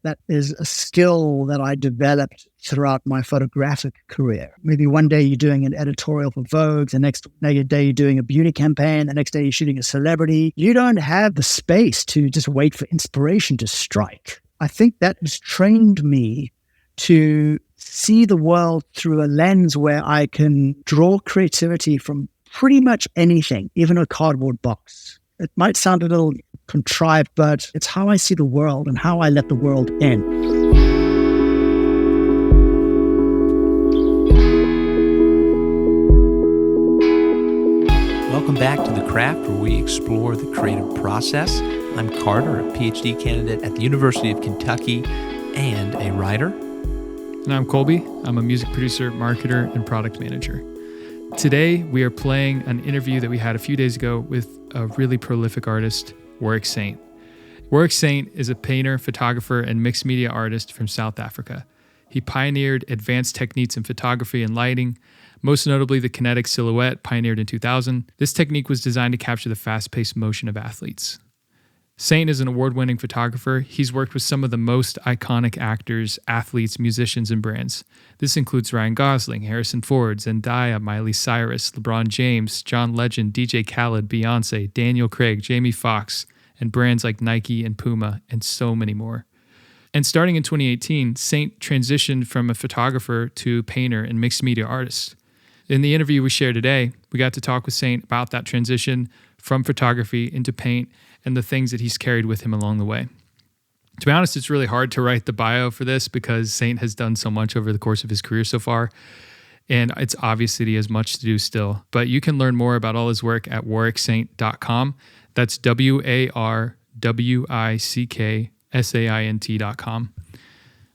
that is a skill that I developed throughout my photographic career. Maybe one day you're doing an editorial for Vogue, the next day you're doing a beauty campaign, the next day you're shooting a celebrity. You don't have the space to just wait for inspiration to strike. I think that has trained me to see the world through a lens where I can draw creativity from pretty much anything, even a cardboard box. It might sound a little contrived, but it's how I see the world and how I let the world in. Welcome back to The Craft, where we explore the creative process. I'm Carter, a PhD candidate at the University of Kentucky and a writer. And I'm Colby. I'm a music producer, marketer, and product manager. Today, we are playing an interview that we had a few days ago with a really prolific artist, Warwick Saint. Warwick Saint is a painter, photographer, and mixed media artist from South Africa. He pioneered advanced techniques in photography and lighting, most notably the kinetic silhouette, pioneered in 2000. This technique was designed to capture the fast-paced motion of athletes. Saint is an award-winning photographer. He's worked with some of the most iconic actors, athletes, musicians, and brands. This includes Ryan Gosling, Harrison Ford, Zendaya, Miley Cyrus, LeBron James, John Legend, DJ Khaled, Beyoncé, Daniel Craig, Jamie Foxx, and brands like Nike and Puma, and so many more. And starting in 2018, Saint transitioned from a photographer to painter and mixed media artist. In the interview we shared today, we got to talk with Saint about that transition from photography into paint and the things that he's carried with him along the way. To be honest, it's really hard to write the bio for this because Saint has done so much over the course of his career so far, and it's obvious that he has much to do still. But you can learn more about all his work at warwicksaint.com. That's warwicksaint.com.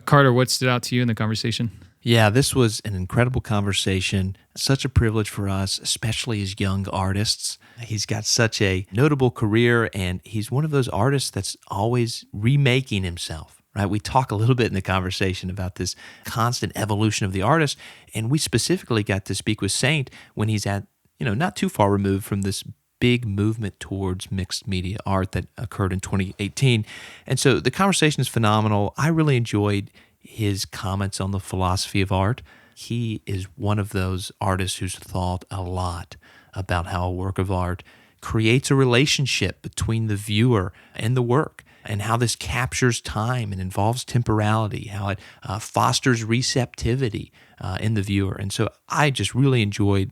Carter, what stood out to you in the conversation? Yeah, this was an incredible conversation. Such a privilege for us, especially as young artists. He's got such a notable career, and he's one of those artists that's always remaking himself, right? We talk a little bit in the conversation about this constant evolution of the artist, and we specifically got to speak with Saint when he's at, not too far removed from this big movement towards mixed media art that occurred in 2018. And so the conversation is phenomenal. I really enjoyed his comments on the philosophy of art. He is one of those artists who's thought a lot about how a work of art creates a relationship between the viewer and the work, and how this captures time and involves temporality, how it fosters receptivity in the viewer. And so I just really enjoyed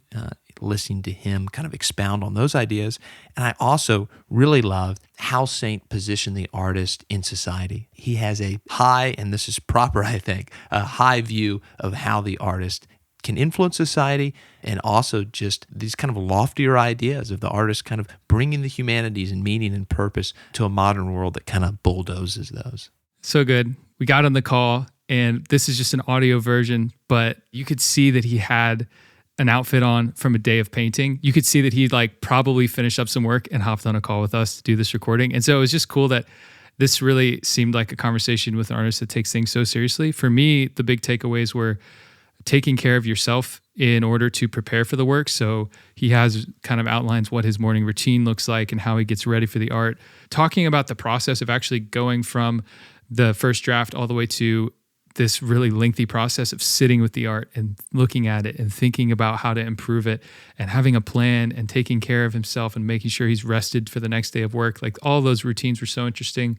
listening to him kind of expound on those ideas. And I also really loved how Saint positioned the artist in society. He has a high, and this is proper, I think, a high view of how the artist can influence society, and also just these kind of loftier ideas of the artist kind of bringing the humanities and meaning and purpose to a modern world that kind of bulldozes those. So good. We got on the call, and this is just an audio version, but you could see that he had an outfit on from a day of painting. You could see that he probably finished up some work and hopped on a call with us to do this recording. And so it was just cool that this really seemed like a conversation with an artist that takes things so seriously. For me, the big takeaways were taking care of yourself in order to prepare for the work. So he has kind of outlines what his morning routine looks like and how he gets ready for the art. Talking about the process of actually going from the first draft all the way to this really lengthy process of sitting with the art and looking at it and thinking about how to improve it and having a plan and taking care of himself and making sure he's rested for the next day of work. All those routines were so interesting.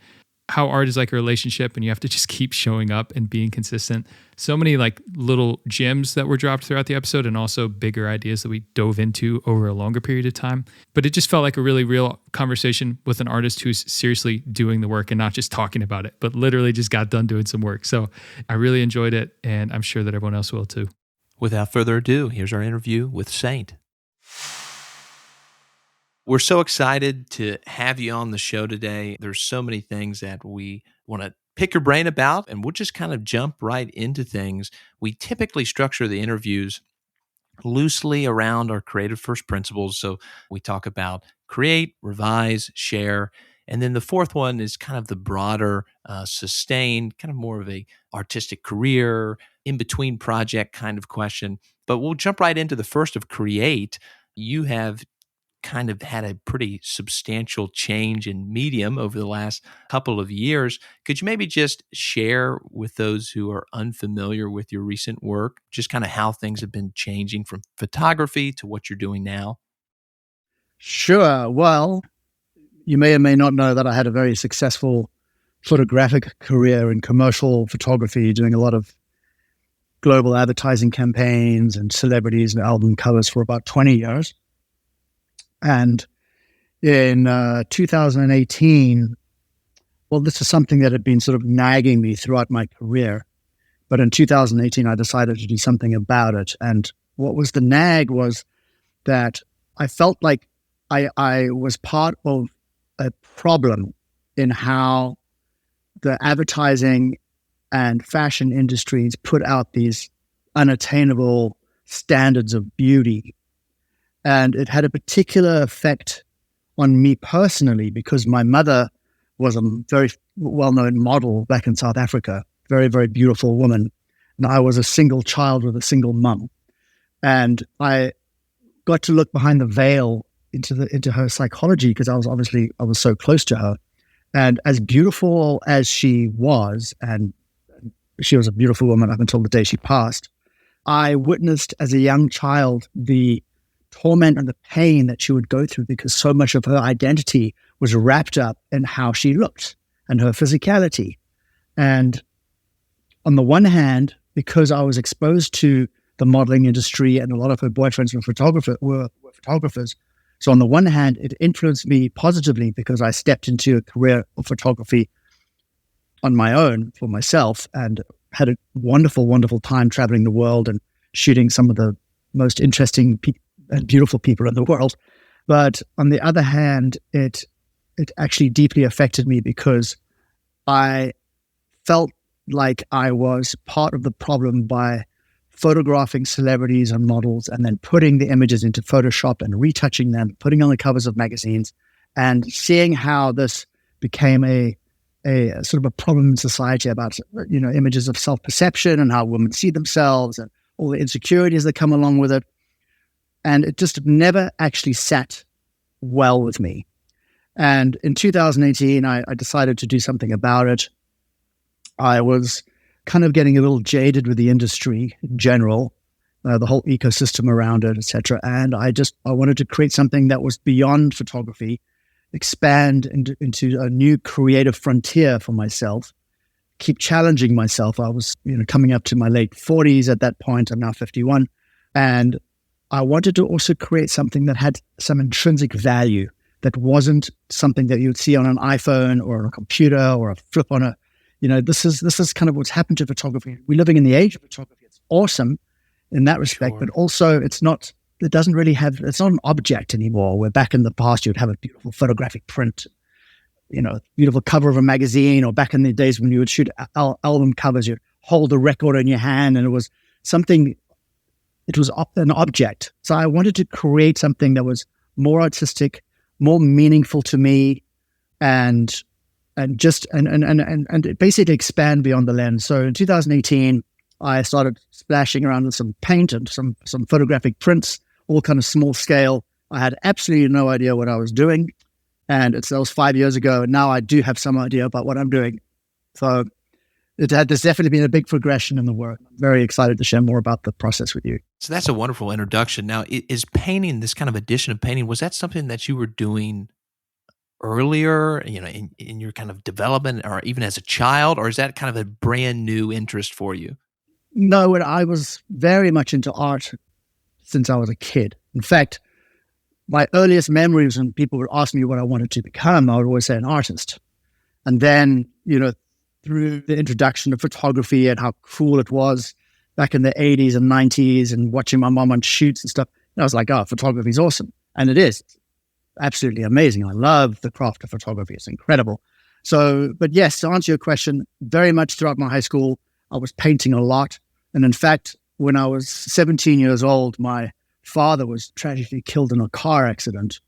How art is like a relationship and you have to just keep showing up and being consistent. So many little gems that were dropped throughout the episode, and also bigger ideas that we dove into over a longer period of time. But it just felt like a really real conversation with an artist who's seriously doing the work and not just talking about it, but literally just got done doing some work. So I really enjoyed it, and I'm sure that everyone else will too. Without further ado, here's our interview with Saint. We're so excited to have you on the show today. There's so many things that we want to pick your brain about, and we'll just kind of jump right into things. We typically structure the interviews loosely around our creative first principles. So we talk about create, revise, share. And then the fourth one is kind of the broader, sustain, kind of more of a artistic career, in-between project kind of question. But we'll jump right into the first of create. You have kind of had a pretty substantial change in medium over the last couple of years. Could you maybe just share with those who are unfamiliar with your recent work, just kind of how things have been changing from photography to what you're doing now? Sure. Well, you may or may not know that I had a very successful photographic career in commercial photography, doing a lot of global advertising campaigns and celebrities and album covers for about 20 years. And in 2018, well, this is something that had been sort of nagging me throughout my career. But in 2018, I decided to do something about it. And what was the nag was that I felt like I was part of a problem in how the advertising and fashion industries put out these unattainable standards of beauty. And it had a particular effect on me personally because my mother was a very well-known model back in South Africa, very, very beautiful woman. And I was a single child with a single mum. And I got to look behind the veil into her psychology because I was so close to her. And as beautiful as she was, and she was a beautiful woman up until the day she passed, I witnessed as a young child the torment and the pain that she would go through because so much of her identity was wrapped up in how she looked and her physicality. And on the one hand, because I was exposed to the modeling industry and a lot of her boyfriends were photographers, so on the one hand, it influenced me positively because I stepped into a career of photography on my own for myself and had a wonderful, wonderful time traveling the world and shooting some of the most interesting and beautiful people in the world. But on the other hand, it actually deeply affected me because I felt like I was part of the problem by photographing celebrities and models and then putting the images into Photoshop and retouching them, putting on the covers of magazines, and seeing how this became a sort of a problem in society about, images of self-perception and how women see themselves and all the insecurities that come along with it. And it just never actually sat well with me. And in 2018, I decided to do something about it. I was kind of getting a little jaded with the industry in general, the whole ecosystem around it, etc. And I wanted to create something that was beyond photography, expand into a new creative frontier for myself, keep challenging myself. I was, coming up to my late 40s at that point. I'm now 51. And I wanted to also create something that had some intrinsic value that wasn't something that you would see on an iPhone or on a computer or a flip on a, this is kind of what's happened to photography. We're living in the age of photography. It's awesome in that respect, Sure. but also it's not an object anymore. Where back in the past, you'd have a beautiful photographic print, beautiful cover of a magazine, or back in the days when you would shoot album covers, you'd hold a record in your hand and it was an object. So I wanted to create something that was more artistic, more meaningful to me, and basically expand beyond the lens. So in 2018, I started splashing around with some paint and some photographic prints, all kind of small scale. I had absolutely no idea what I was doing. And that was 5 years ago. And now I do have some idea about what I'm doing. So there's definitely been a big progression in the work. I'm very excited to share more about the process with you. So that's a wonderful introduction. Now, is painting, this kind of addition of painting, was that something that you were doing earlier, in your kind of development or even as a child, or is that kind of a brand new interest for you? No, I was very much into art since I was a kid. In fact, my earliest memories when people would ask me what I wanted to become, I would always say an artist. And then, through the introduction of photography and how cool it was back in the 80s and 90s and watching my mom on shoots and stuff, I was like, oh, photography is awesome. And it is absolutely amazing. I love the craft of photography. It's incredible. So, but yes, to answer your question, very much throughout my high school, I was painting a lot. And in fact, when I was 17 years old, my father was tragically killed in a car accident.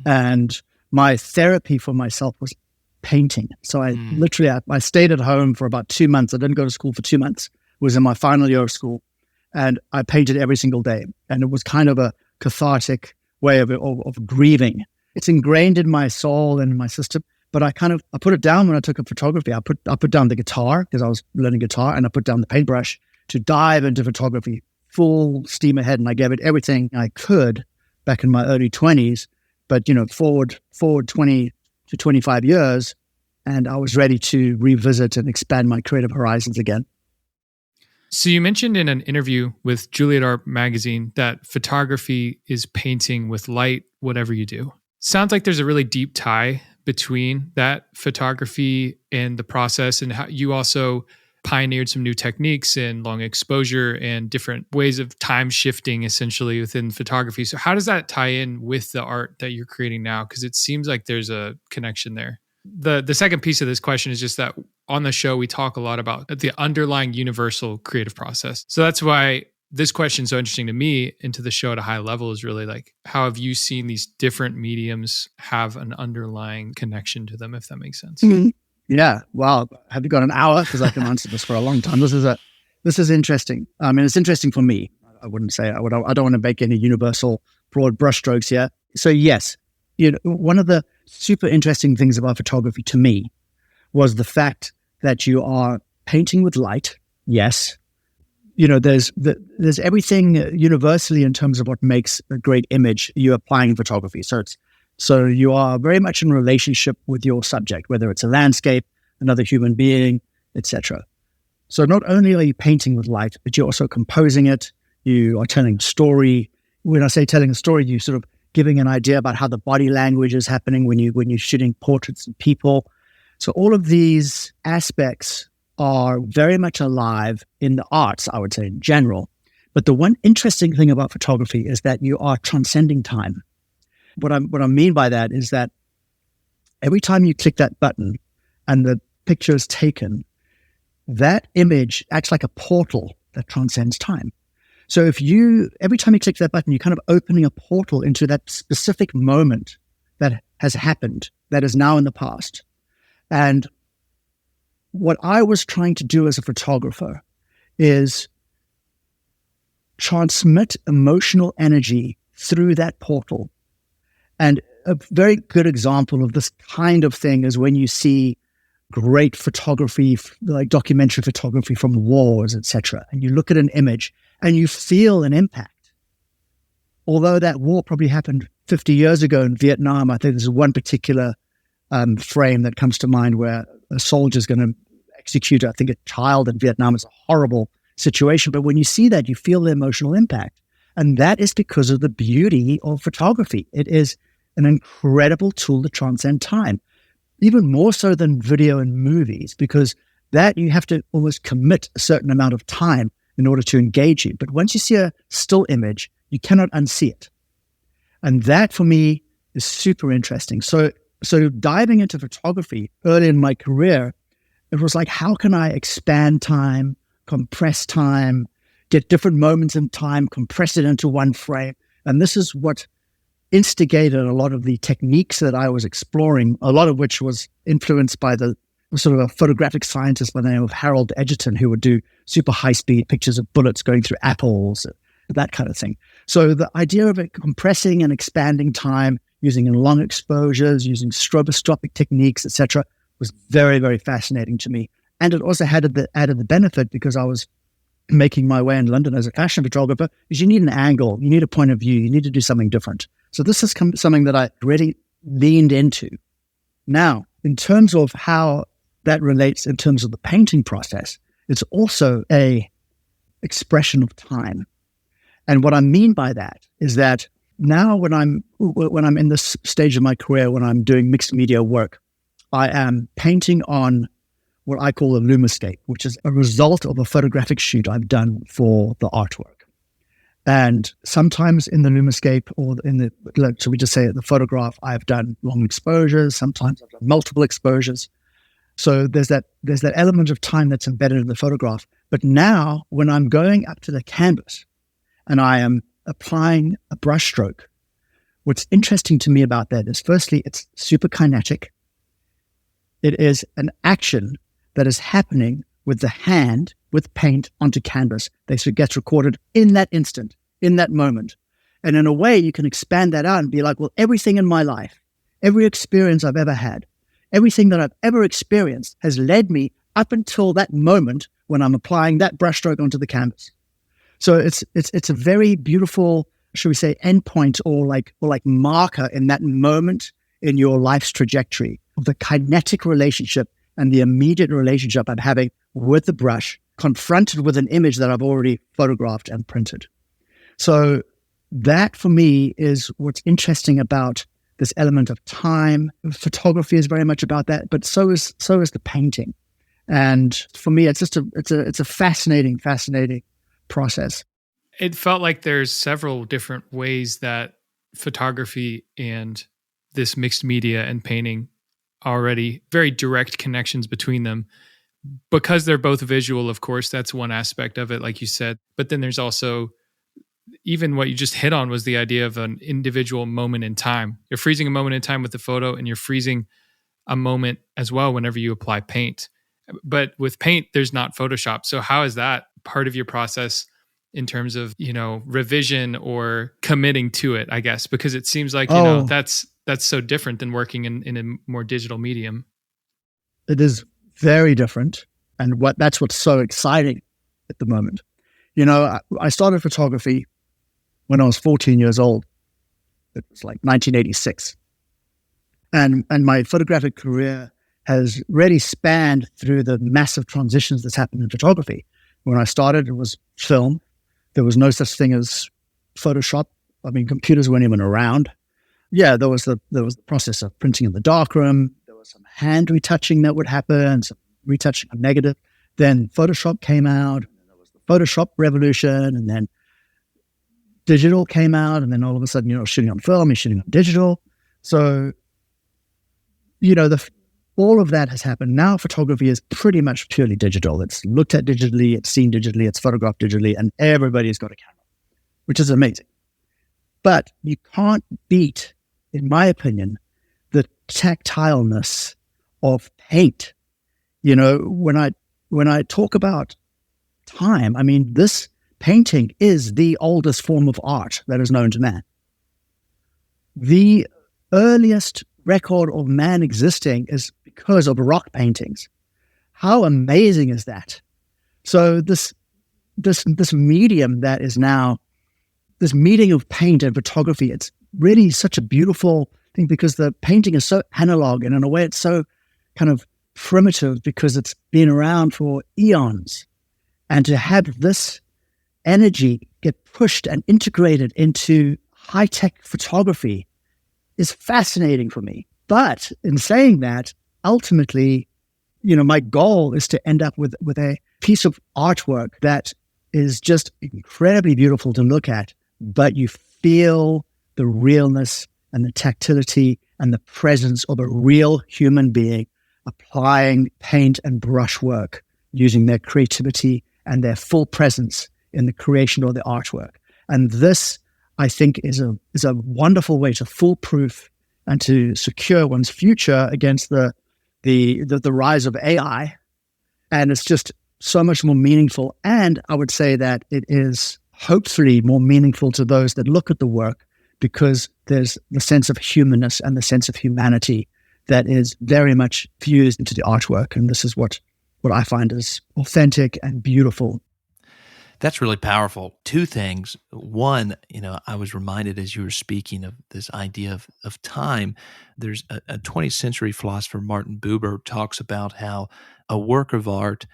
And my therapy for myself was painting. So I stayed at home for about 2 months. I didn't go to school for 2 months. It was in my final year of school. And I painted every single day. And it was kind of a cathartic way of grieving. It's ingrained in my soul and in my system. But I put it down when I took up photography. I put down the guitar because I was learning guitar, and I put down the paintbrush to dive into photography full steam ahead. And I gave it everything I could back in my early 20s. But, forward 20 to 25 years, and I was ready to revisit and expand my creative horizons again. So you mentioned in an interview with Juliet Art magazine that photography is painting with light, whatever you do. Sounds like there's a really deep tie between that photography and the process, and how you also pioneered some new techniques and long exposure and different ways of time shifting essentially within photography. So how does that tie in with the art that you're creating now? Because it seems like there's a connection there. The second piece of this question is just that on the show, we talk a lot about the underlying universal creative process. So that's why this question is so interesting to me, and to the show at a high level, is really like, how have you seen these different mediums have an underlying connection to them, if that makes sense? Mm-hmm. Yeah. Wow. Have you got an hour? Because I can answer this for a long time. This is interesting. I mean, it's interesting for me. I wouldn't say I don't want to make any universal broad brushstrokes here. So yes, one of the super interesting things about photography to me was the fact that you are painting with light. Yes. There's everything universally in terms of what makes a great image you're applying in photography. So you are very much in relationship with your subject, whether it's a landscape, another human being, etc. So not only are you painting with light, but you're also composing it. You are telling a story. When I say telling a story, you sort of giving an idea about how the body language is happening when you're shooting portraits of people. So all of these aspects are very much alive in the arts, I would say, in general. But the one interesting thing about photography is that you are transcending time. What I mean by that is that every time you click that button and the picture is taken, that image acts like a portal that transcends time. So every time you click that button, you're kind of opening a portal into that specific moment that has happened, that is now in the past. And what I was trying to do as a photographer is transmit emotional energy through that portal. And a very good example of this kind of thing is when you see great photography, like documentary photography from wars, etc. And you look at an image and you feel an impact. Although that war probably happened 50 years ago in Vietnam, I think there's one particular frame that comes to mind where a soldier is going to execute, I think, a child in Vietnam. Is a horrible situation. But when you see that, you feel the emotional impact. And that is because of the beauty of photography. It is an incredible tool to transcend time, even more so than video and movies, because that you have to almost commit a certain amount of time in order to engage you. But once you see a still image, you cannot unsee it. And that for me is super interesting. So diving into photography early in my career, it was like, how can I expand time, compress time, get different moments in time, compress it into one frame? And this is what instigated a lot of the techniques that I was exploring, a lot of which was influenced by the sort of a photographic scientist by the name of Harold Edgerton, who would do super high-speed pictures of bullets going through apples, that kind of thing. So the idea of it compressing and expanding time using long exposures, using stroboscopic techniques, etc., was very, very fascinating to me. And it also had the added benefit, because I was making my way in London as a fashion photographer, is you need an angle, you need a point of view, you need to do something different. So this is something that I really leaned into. Now, in terms of how that relates in terms of the painting process, it's also a expression of time. And what I mean by that is that now when I'm in this stage of my career, when I'm doing mixed media work, I am painting on what I call a lumiscape, which is a result of a photographic shoot I've done for the artwork. And sometimes in the lumiscape, or so we just say the photograph, I've done long exposures. Sometimes I've done multiple exposures. So there's that element of time that's embedded in the photograph. But now when I'm going up to the canvas and I am applying a brushstroke, what's interesting to me about that is, firstly, it's super kinetic. It is an action that is happening with the hand, with paint onto canvas. That gets recorded in that instant, in that moment. And in a way, you can expand that out and be like, well, everything in my life, every experience I've ever had, everything that I've ever experienced has led me up until that moment when I'm applying that brushstroke onto the canvas. So it's a very beautiful, should we say, endpoint or like marker in that moment in your life's trajectory of the kinetic relationship and the immediate relationship I'm having with the brush, confronted with an image that I've already photographed and printed. So that for me is what's interesting about this element of time. Photography is very much about that, but so is the painting. And for me, it's a fascinating process. It felt like there's several different ways that photography and this mixed media and painting already very direct connections between them. Because they're both visual, of course, that's one aspect of it, like you said. But then there's also, even what you just hit on was the idea of an individual moment in time. You're freezing a moment in time with the photo, and you're freezing a moment as well whenever you apply paint. But with paint, there's not Photoshop. So how is that part of your process in terms of, revision or committing to it, I guess? Because it seems like, that's so different than working in a more digital medium. It is very different. And that's what's so exciting at the moment. I started photography when I was 14 years old. It was like 1986. And my photographic career has really spanned through the massive transitions that's happened in photography. When I started, it was film. There was no such thing as Photoshop. I mean, computers weren't even around. Yeah, there was the process of printing in the darkroom. There was some hand retouching that would happen, some retouching of negative. Then Photoshop came out. And there was the Photoshop revolution, and then digital came out, and then all of a sudden, shooting on film, you're shooting on digital. So, all of that has happened. Now photography is pretty much purely digital. It's looked at digitally, it's seen digitally, it's photographed digitally, and everybody's got a camera, which is amazing. But you can't beat, in my opinion, the tactileness of paint. When I talk about time, I mean, this painting is the oldest form of art that is known to man. The earliest record of man existing is because of rock paintings. How amazing is that? So this medium that is now, this meeting of paint and photography, it's really such a beautiful thing because the painting is so analog, and in a way it's so kind of primitive because it's been around for eons. And to have this energy get pushed and integrated into high-tech photography is fascinating for me. But in saying that, ultimately, my goal is to end up with a piece of artwork that is just incredibly beautiful to look at, but you feel the realness and the tactility and the presence of a real human being applying paint and brushwork, using their creativity and their full presence in the creation of the artwork. And this, I think, is a wonderful way to foolproof and to secure one's future against the rise of AI. And it's just so much more meaningful. And I would say that it is hopefully more meaningful to those that look at the work because there's the sense of humanness and the sense of humanity that is very much fused into the artwork. And this is what I find is authentic and beautiful. That's really powerful. Two things. One, I was reminded as you were speaking of this idea of time. There's a 20th century philosopher, Martin Buber, talks about how a work of art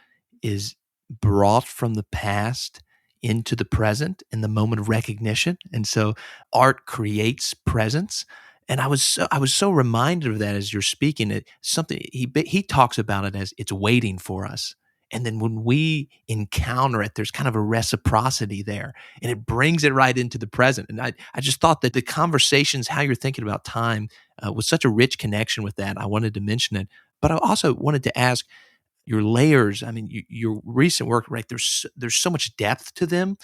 is brought from the past into the present in the moment of recognition. And so art creates presence. And I was so reminded of that as you're speaking. It something he talks about it as it's waiting for us. And then when we encounter it, there's kind of a reciprocity there, and it brings it right into the present. And I just thought that the conversations, how you're thinking about time, was such a rich connection with that. I wanted to mention it, but I also wanted to ask your layers. I mean, your recent work, right? There's so much depth to them.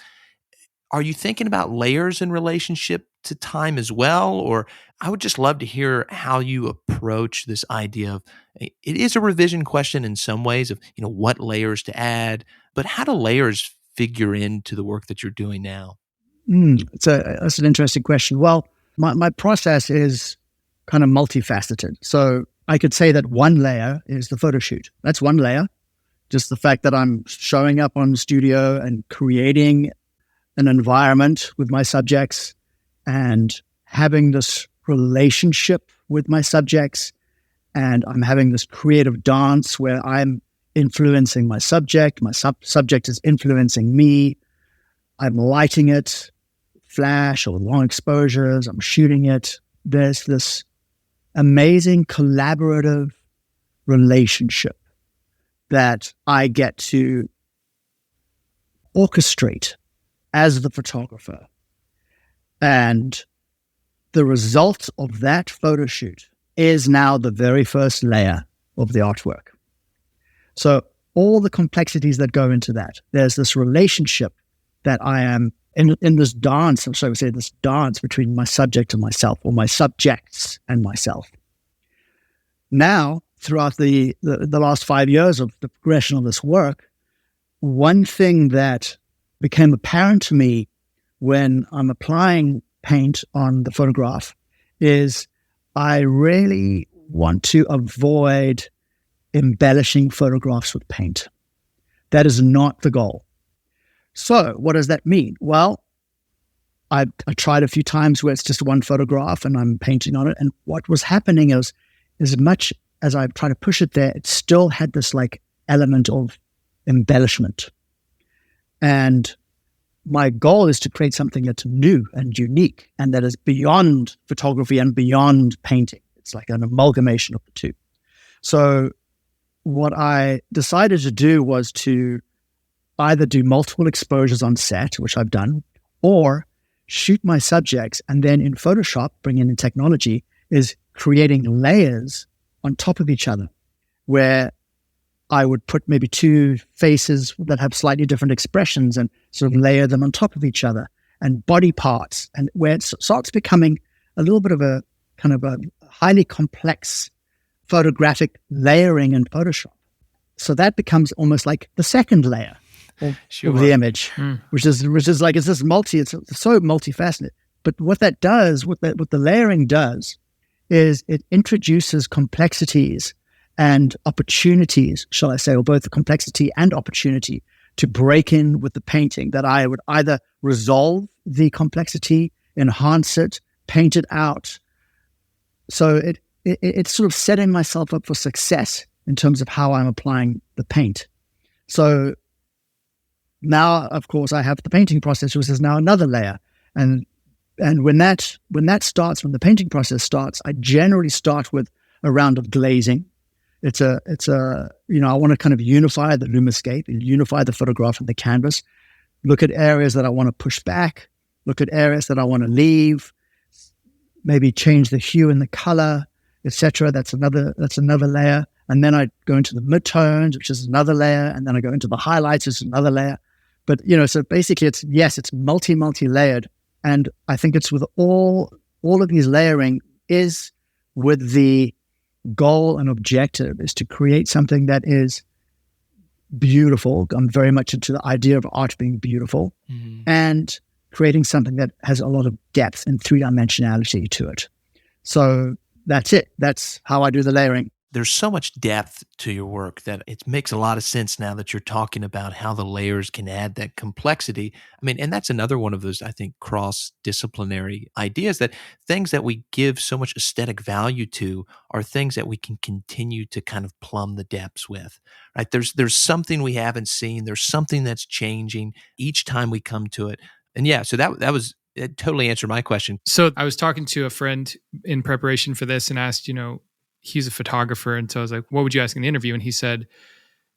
Are you thinking about layers in relationship to time as well? Or I would just love to hear how you approach this idea of, it is a revision question in some ways of, what layers to add, but how do layers figure into the work that you're doing now? That's an interesting question. Well, my process is kind of multifaceted. So I could say that one layer is the photo shoot. That's one layer. Just the fact that I'm showing up on studio and creating an environment with my subjects and having this relationship with my subjects. And I'm having this creative dance where I'm influencing my subject. My subject is influencing me. I'm lighting it, flash or long exposures. I'm shooting it. There's this amazing collaborative relationship that I get to orchestrate as the photographer. And the result of that photo shoot is now the very first layer of the artwork. So all the complexities that go into that, there's this relationship that I am in this dance, or so I would say this dance between my subject and myself, or my subjects and myself. Now, throughout the last 5 years of the progression of this work, one thing that became apparent to me when I'm applying paint on the photograph is I really want to avoid embellishing photographs with paint. That is not the goal. So what does that mean? Well, I tried a few times where it's just one photograph and I'm painting on it. And what was happening is, as much as I tried to push it there, it still had this like element of embellishment. And my goal is to create something that's new and unique and that is beyond photography and beyond painting. It's like an amalgamation of the two. So what I decided to do was to either do multiple exposures on set, which I've done, or shoot my subjects and then in Photoshop, bringing in technology, is creating layers on top of each other where I would put maybe two faces that have slightly different expressions and sort of layer them on top of each other, and body parts, and where it starts becoming a little bit of a kind of a highly complex photographic layering in Photoshop. So that becomes almost like the second layer of the image, which is like, it's so multifaceted. But what that does, what the layering does, is it introduces complexities and opportunities, shall I say, or both the complexity and opportunity to break in with the painting, that I would either resolve the complexity, enhance it, paint it out. So it's sort of setting myself up for success in terms of how I'm applying the paint. So now, of course, I have the painting process, which is now another layer. And when the painting process starts, I generally start with a round of glazing. I want to kind of unify the lumiscape, unify the photograph and the canvas, look at areas that I want to push back, look at areas that I want to leave, maybe change the hue and the color, etc. That's another layer. And then I go into the midtones, which is another layer. And then I go into the highlights, which is another layer. But, so basically it's multi-layered. And I think it's with all of these layering is with the goal and objective is to create something that is beautiful. I'm very much into the idea of art being beautiful, and creating something that has a lot of depth and three-dimensionality to it. So that's it. That's how I do the layering. There's so much depth to your work that it makes a lot of sense now that you're talking about how the layers can add that complexity. I mean, and that's another one of those, I think, cross-disciplinary ideas, that things that we give so much aesthetic value to are things that we can continue to kind of plumb the depths with, right? There's something we haven't seen. There's something that's changing each time we come to it. And yeah, so it totally answered my question. So I was talking to a friend in preparation for this and asked, he's a photographer. And so I was like, what would you ask in the interview? And he said,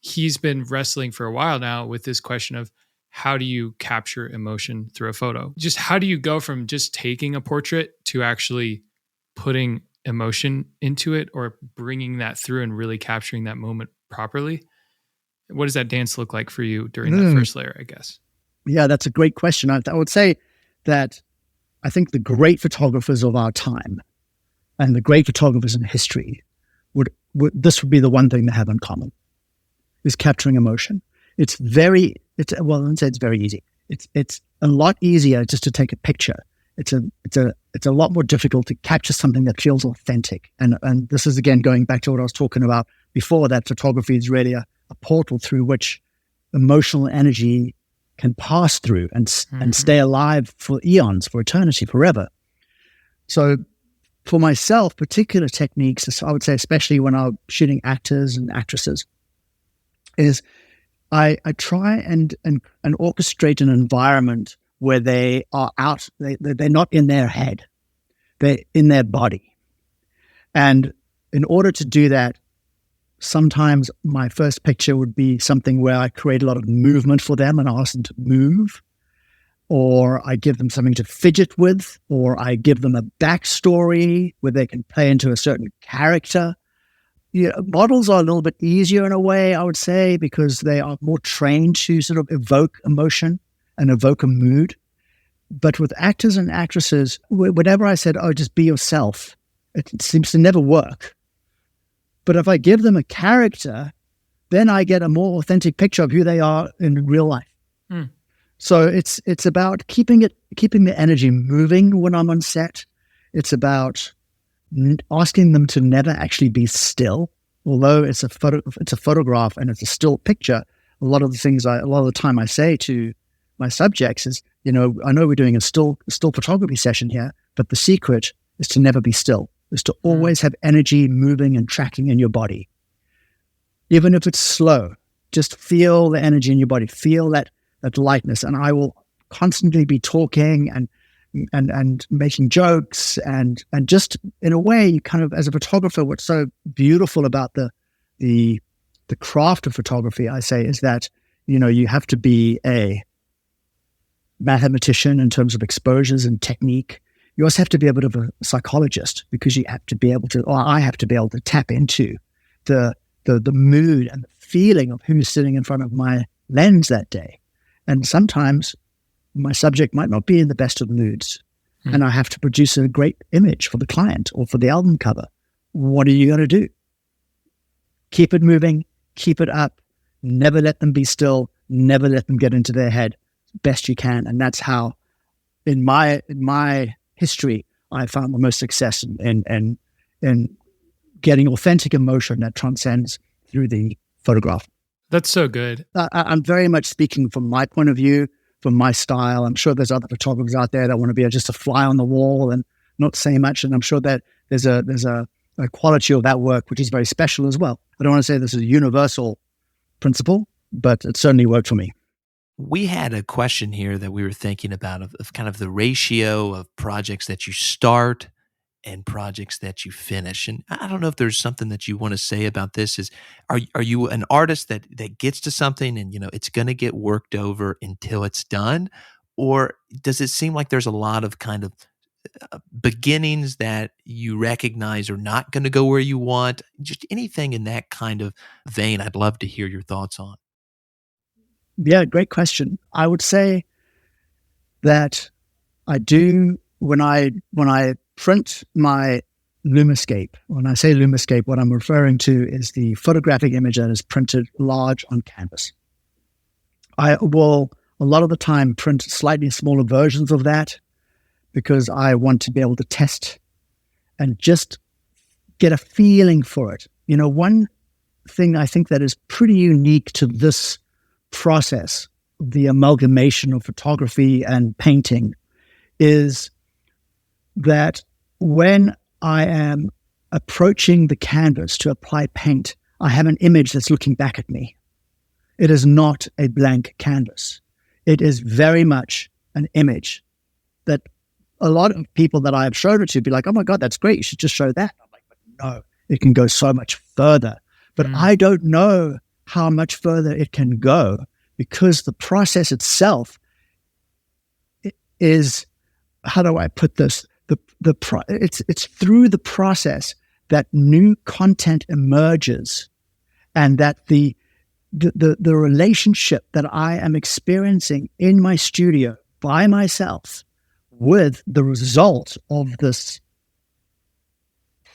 he's been wrestling for a while now with this question of how do you capture emotion through a photo? Just how do you go from just taking a portrait to actually putting emotion into it, or bringing that through and really capturing that moment properly? What does that dance look like for you during that first layer, I guess? Yeah, that's a great question. I would say that I think the great photographers of our time and the great photographers in history this would be the one thing they have in common, is capturing emotion. I wouldn't say it's very easy. It's a lot easier just to take a picture. It's a lot more difficult to capture something that feels authentic. And this is, again, going back to what I was talking about before, that photography is really a portal through which emotional energy can pass through and stay alive for eons, for eternity, forever. So for myself, particular techniques, I would say, especially when I'm shooting actors and actresses, is I try and orchestrate an environment where they are out, they're not in their head, they're in their body. And in order to do that, sometimes my first picture would be something where I create a lot of movement for them and ask them to move, or I give them something to fidget with, or I give them a backstory where they can play into a certain character. Models are a little bit easier in a way, I would say, because they are more trained to sort of evoke emotion and evoke a mood. But with actors and actresses, whenever I said, just be yourself, it seems to never work. But if I give them a character, then I get a more authentic picture of who they are in real life. Mm. So it's about keeping the energy moving when I'm on set. It's about asking them to never actually be still. Although it's a photograph and it's a still picture, a lot of the time I say to my subjects is, I know we're doing a still photography session here, but the secret is to never be still, is to always have energy moving and tracking in your body. Even if it's slow, just feel the energy in your body, feel that lightness. And I will constantly be talking and making jokes and just in a way, you kind of, as a photographer, what's so beautiful about the craft of photography, I say, is that, you have to be a mathematician in terms of exposures and technique. You also have to be a bit of a psychologist, because you have to be able to, or I have to be able to tap into the mood and the feeling of who's sitting in front of my lens that day. And sometimes my subject might not be in the best of moods, and I have to produce a great image for the client or for the album cover. What are you going to do? Keep it moving, keep it up, never let them be still, never let them get into their head, best you can. And that's how, in my history, I found the most success in getting authentic emotion that transcends through the photograph. That's so good. I'm very much speaking from my point of view, from my style. I'm sure there's other photographers out there that want to be just a fly on the wall and not say much. And I'm sure that there's a quality of that work which is very special as well. I don't want to say this is a universal principle, but it certainly worked for me. We had a question here that we were thinking about of kind of the ratio of projects that you start and projects that you finish. And I don't know if there's something that you want to say about this. Are you an artist that gets to something and, it's going to get worked over until it's done? Or does it seem like there's a lot of kind of beginnings that you recognize are not going to go where you want? Just anything in that kind of vein, I'd love to hear your thoughts on. Yeah, great question. I would say that I do, when I print my Lumiscape, when I say Lumiscape, what I'm referring to is the photographic image that is printed large on canvas. I will, a lot of the time, print slightly smaller versions of that because I want to be able to test and just get a feeling for it. One thing I think that is pretty unique to this process, the amalgamation of photography and painting, is that when I am approaching the canvas to apply paint, I have an image that's looking back at me. It is not a blank canvas. It is very much an image that a lot of people that I have showed it to be like, oh my God, that's great. You should just show that. I'm like, but no, it can go so much further. But I don't know how much further it can go because the process itself is, how do I put this? It's through the process that new content emerges, and that the relationship that I am experiencing in my studio by myself with the result of this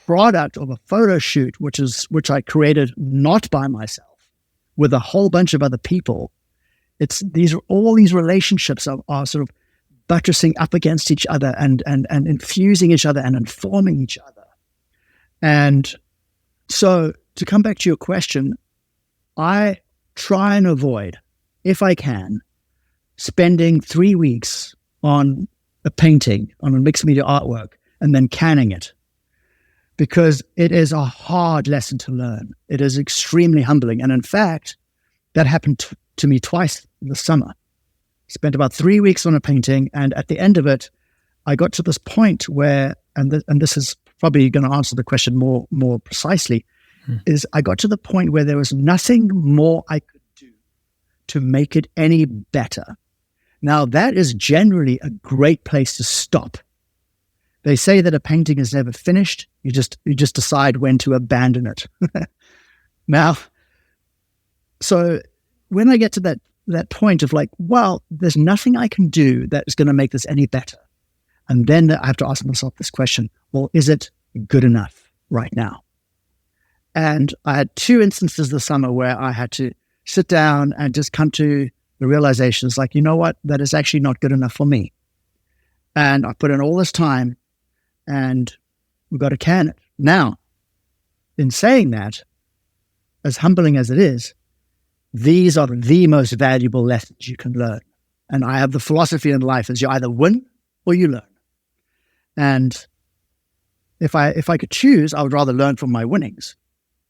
product of a photo shoot, which I created not by myself, with a whole bunch of other people, all these relationships are sort of buttressing up against each other and infusing each other and informing each other. And so to come back to your question, I try and avoid, if I can, spending 3 weeks on a painting, on a mixed media artwork, and then canning it. Because it is a hard lesson to learn. It is extremely humbling. And in fact, that happened to me twice this summer. Spent about 3 weeks on a painting, and at the end of it, I got to this point where, and this is probably going to answer the question more precisely, is I got to the point where there was nothing more I could do to make it any better. Now, that is generally a great place to stop. They say that a painting is never finished. You just decide when to abandon it. Now, so when I get to that point of like, well, there's nothing I can do that is going to make this any better. And then I have to ask myself this question, well, is it good enough right now? And I had 2 instances this summer where I had to sit down and just come to the realization, it's like, you know what, that is actually not good enough for me. And I put in all this time and we've got to can it. Now, in saying that, as humbling as it is, these are the most valuable lessons you can learn. And I have the philosophy in life is you either win or you learn. And if I could choose, I would rather learn from my winnings.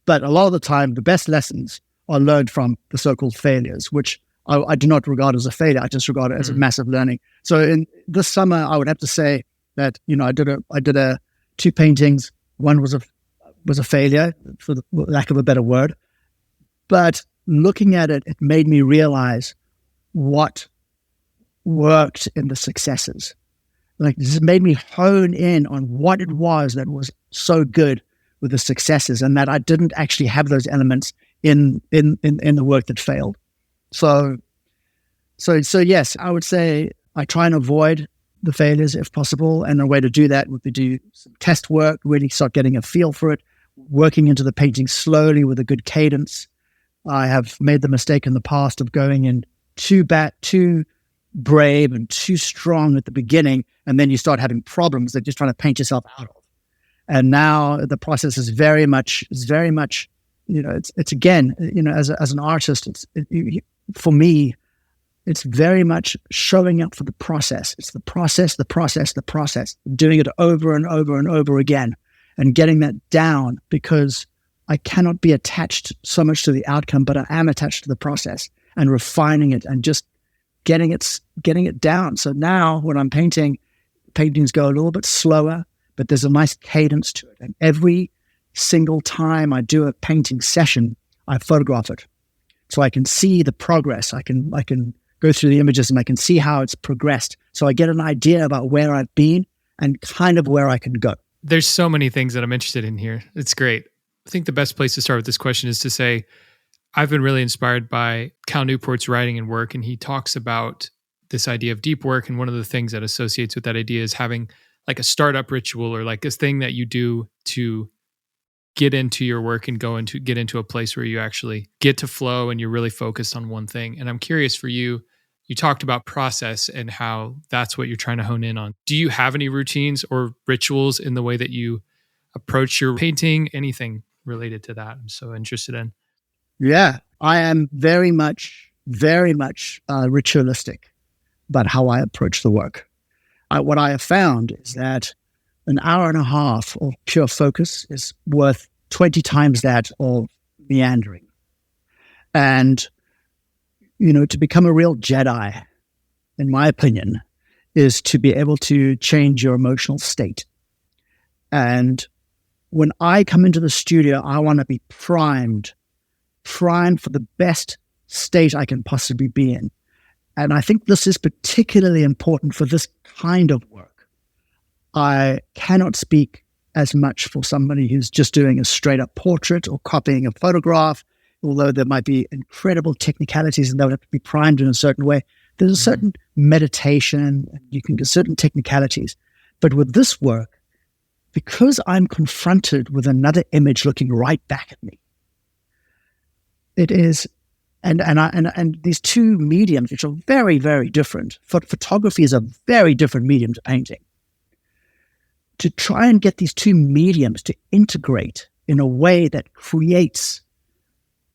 But a lot of the time, the best lessons are learned from the so-called failures, which I do not regard as a failure. I just regard it as a massive learning. So in this summer, I would have to say that, I did 2 paintings. One was a failure, for the lack of a better word. But looking at it, it made me realize what worked in the successes. Like, this made me hone in on what it was that was so good with the successes, and that I didn't actually have those elements in the work that failed. So yes, I would say I try and avoid the failures if possible, and a way to do that would be do some test work, really start getting a feel for it, working into the painting slowly with a good cadence. I have made the mistake in the past of going in too brave and too strong at the beginning, and then you start having problems that you're trying to paint yourself out of. And now the process is very much, it's again, as an artist, for me, it's very much showing up for the process. It's the process, doing it over and over and over again, and getting that down, because I cannot be attached so much to the outcome, but I am attached to the process and refining it and just getting it down. So now when I'm painting, paintings go a little bit slower, but there's a nice cadence to it. And every single time I do a painting session, I photograph it. So I can see the progress. I can go through the images and I can see how it's progressed. So I get an idea about where I've been and kind of where I can go. There's so many things that I'm interested in here. It's great. I think the best place to start with this question is to say, I've been really inspired by Cal Newport's writing and work, and he talks about this idea of deep work. And one of the things that associates with that idea is having like a startup ritual, or like this thing that you do to get into your work and get into a place where you actually get to flow and you're really focused on one thing. And I'm curious for you, you talked about process and how that's what you're trying to hone in on. Do you have any routines or rituals in the way that you approach your painting? Anything related to that? I'm so interested in. Yeah, I am very much ritualistic about how I approach the work. What I have found is that an hour and a half of pure focus is worth 20 times that of meandering. And, to become a real Jedi, in my opinion, is to be able to change your emotional state. And when I come into the studio, I want to be primed for the best state I can possibly be in. And I think this is particularly important for this kind of work. I cannot speak as much for somebody who's just doing a straight up portrait or copying a photograph, although there might be incredible technicalities and they would have to be primed in a certain way. There's a certain meditation, you can get certain technicalities. But with this work, because I'm confronted with another image looking right back at me, it is And these two mediums, which are very, very different. Photography is a very different medium to painting. To try and get these two mediums to integrate in a way that creates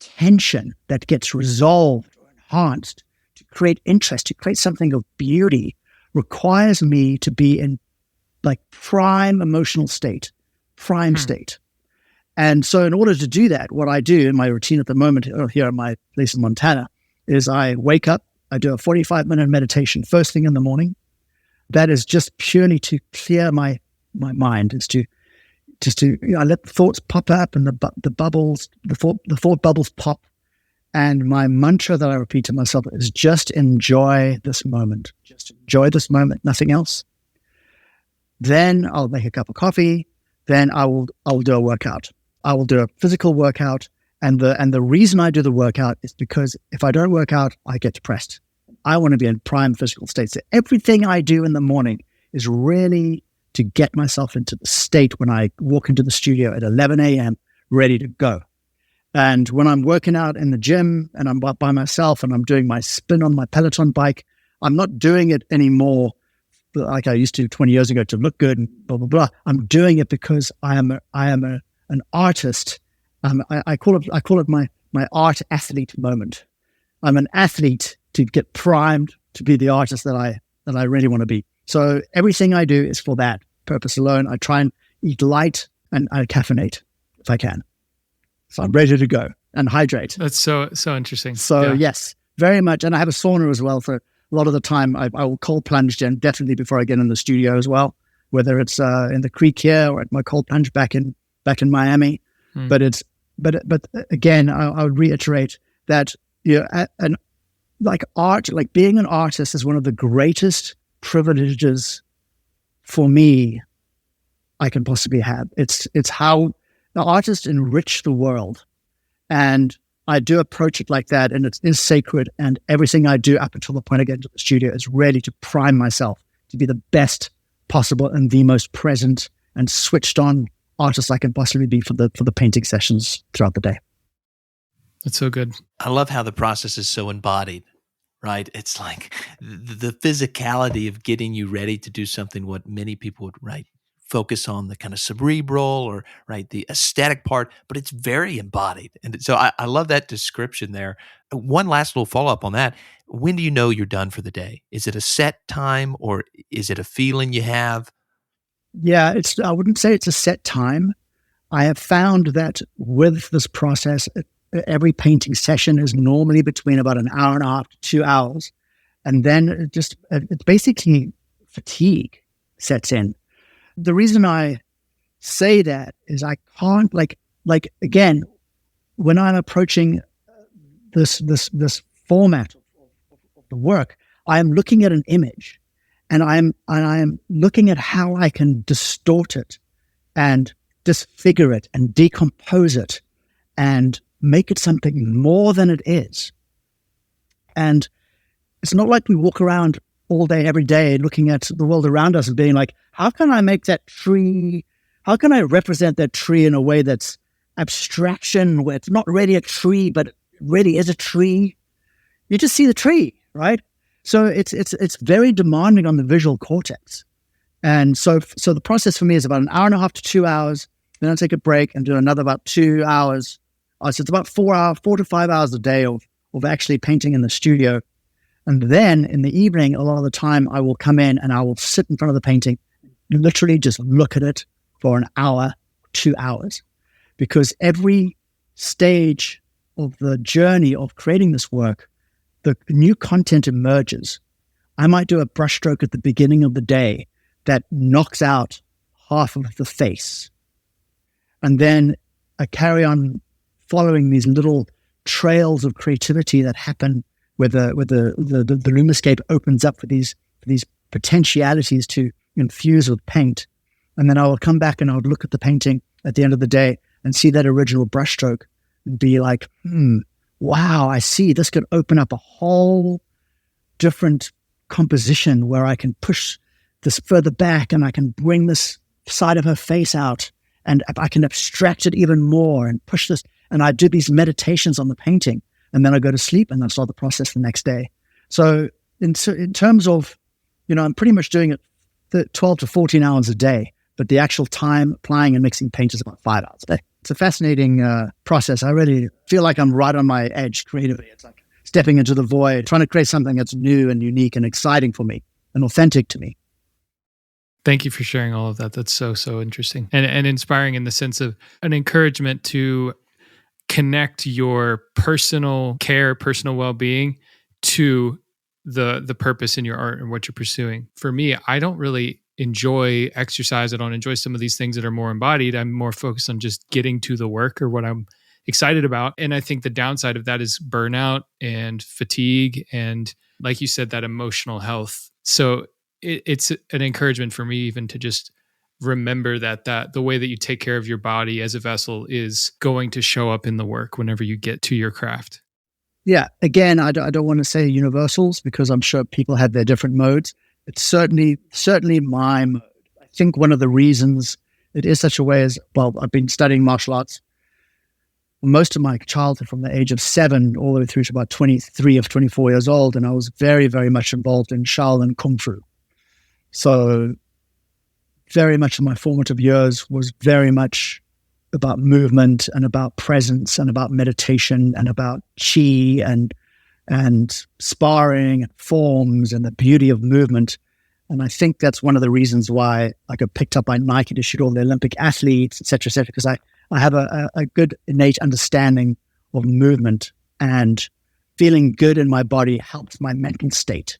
tension, that gets resolved or enhanced, to create interest, to create something of beauty, requires me to be in like prime emotional state, state. And so in order to do that, what I do in my routine at the moment here at my place in Montana is I wake up, I do a 45-minute meditation first thing in the morning. That is just purely to clear my mind. It's to I let the thoughts pop up and the thought bubbles pop. And my mantra that I repeat to myself is just enjoy this moment. Just enjoy this moment, nothing else. Then I'll make a cup of coffee. Then I will do a workout. I will do a physical workout, and the reason I do the workout is because if I don't work out, I get depressed. I want to be in prime physical state. So everything I do in the morning is really to get myself into the state when I walk into the studio at 11 a.m. ready to go. And when I'm working out in the gym and I'm by myself and I'm doing my spin on my Peloton bike, I'm not doing it anymore like I used to 20 years ago to look good and blah, blah, blah. I'm doing it because I am an artist. I call it my art athlete moment. I'm an athlete to get primed to be the artist that I really want to be. So everything I do is for that purpose alone. I try and eat light and I caffeinate if I can. So I'm ready to go and hydrate. That's so interesting. So yes, very much. And I have a sauna as well. For a lot of the time, I will cold plunge definitely before I get in the studio as well, whether it's in the creek here or at my cold plunge back in Miami. But again, I would reiterate that art, like being an artist, is one of the greatest privileges for me I can possibly have. It's how the artists enrich the world, and I do approach it like that, and it is sacred. And everything I do up until the point I get into the studio is really to prime myself to be the best possible and the most present and switched on artist I can possibly be for the painting sessions throughout the day. That's so good. I love how the process is so embodied, right? It's like the physicality of getting you ready to do something, what many people would, right, focus on the kind of cerebral or, right, the aesthetic part, but it's very embodied. And so I love that description there. One last little follow-up on that. When do you know you're done for the day? Is it a set time or is it a feeling you have? Yeah, I wouldn't say it's a set time. I have found that with this process, every painting session is normally between about an hour and a half to 2 hours. And then it's basically fatigue sets in. The reason I say that is I can't like again, when I'm approaching this format of the work, I am looking at an image and I am looking at how I can distort it and disfigure it and decompose it and make it something more than it is. And it's not like we walk around all day, every day, looking at the world around us and being like, how can I make that tree? How can I represent that tree in a way that's abstraction, where it's not really a tree, but it really is a tree? You just see the tree, right? So it's very demanding on the visual cortex. And so the process for me is about an hour and a half to 2 hours. Then I take a break and do another about 2 hours. So it's about 4 to 5 hours a day of actually painting in the studio. And then in the evening, a lot of the time, I will come in and I will sit in front of the painting, literally just look at it for an hour, 2 hours. Because every stage of the journey of creating this work, the new content emerges. I might do a brushstroke at the beginning of the day that knocks out half of the face. And then I carry on following these little trails of creativity that happen where the lumiscape opens up for these potentialities to infuse with paint. And then I will come back and I would look at the painting at the end of the day and see that original brushstroke and be like, wow, I see this could open up a whole different composition where I can push this further back and I can bring this side of her face out and I can abstract it even more and push this. And I do these meditations on the painting and then I go to sleep and I start the process the next day. So in terms of, I'm pretty much doing it 12 to 14 hours a day, but the actual time applying and mixing paint is about 5 hours a day. It's a fascinating process. I really feel like I'm right on my edge creatively. It's like stepping into the void, trying to create something that's new and unique and exciting for me and authentic to me. Thank you for sharing all of that. That's so interesting and inspiring in the sense of an encouragement to connect your personal care, personal well-being to the purpose in your art and what you're pursuing. For me, I don't really enjoy exercise. I don't enjoy some of these things that are more embodied. I'm more focused on just getting to the work or what I'm excited about. And I think the downside of that is burnout and fatigue and, like you said, that emotional health. So it's an encouragement for me even to just remember that the way that you take care of your body as a vessel is going to show up in the work whenever you get to your craft. Yeah. Again, I don't want to say universals because I'm sure people have their different modes. It's certainly my mode. I think one of the reasons it is such a way is, well, I've been studying martial arts most of my childhood from the age of 7 all the way through to about 23 or 24 years old. And I was very, very much involved in Shaolin Kung Fu. So very much of my formative years was very much about movement and about presence and about meditation and about chi and sparring and forms and the beauty of movement. And I think that's one of the reasons why I got picked up by Nike to shoot all the Olympic athletes, et cetera, because I have a good innate understanding of movement, and feeling good in my body helps my mental state.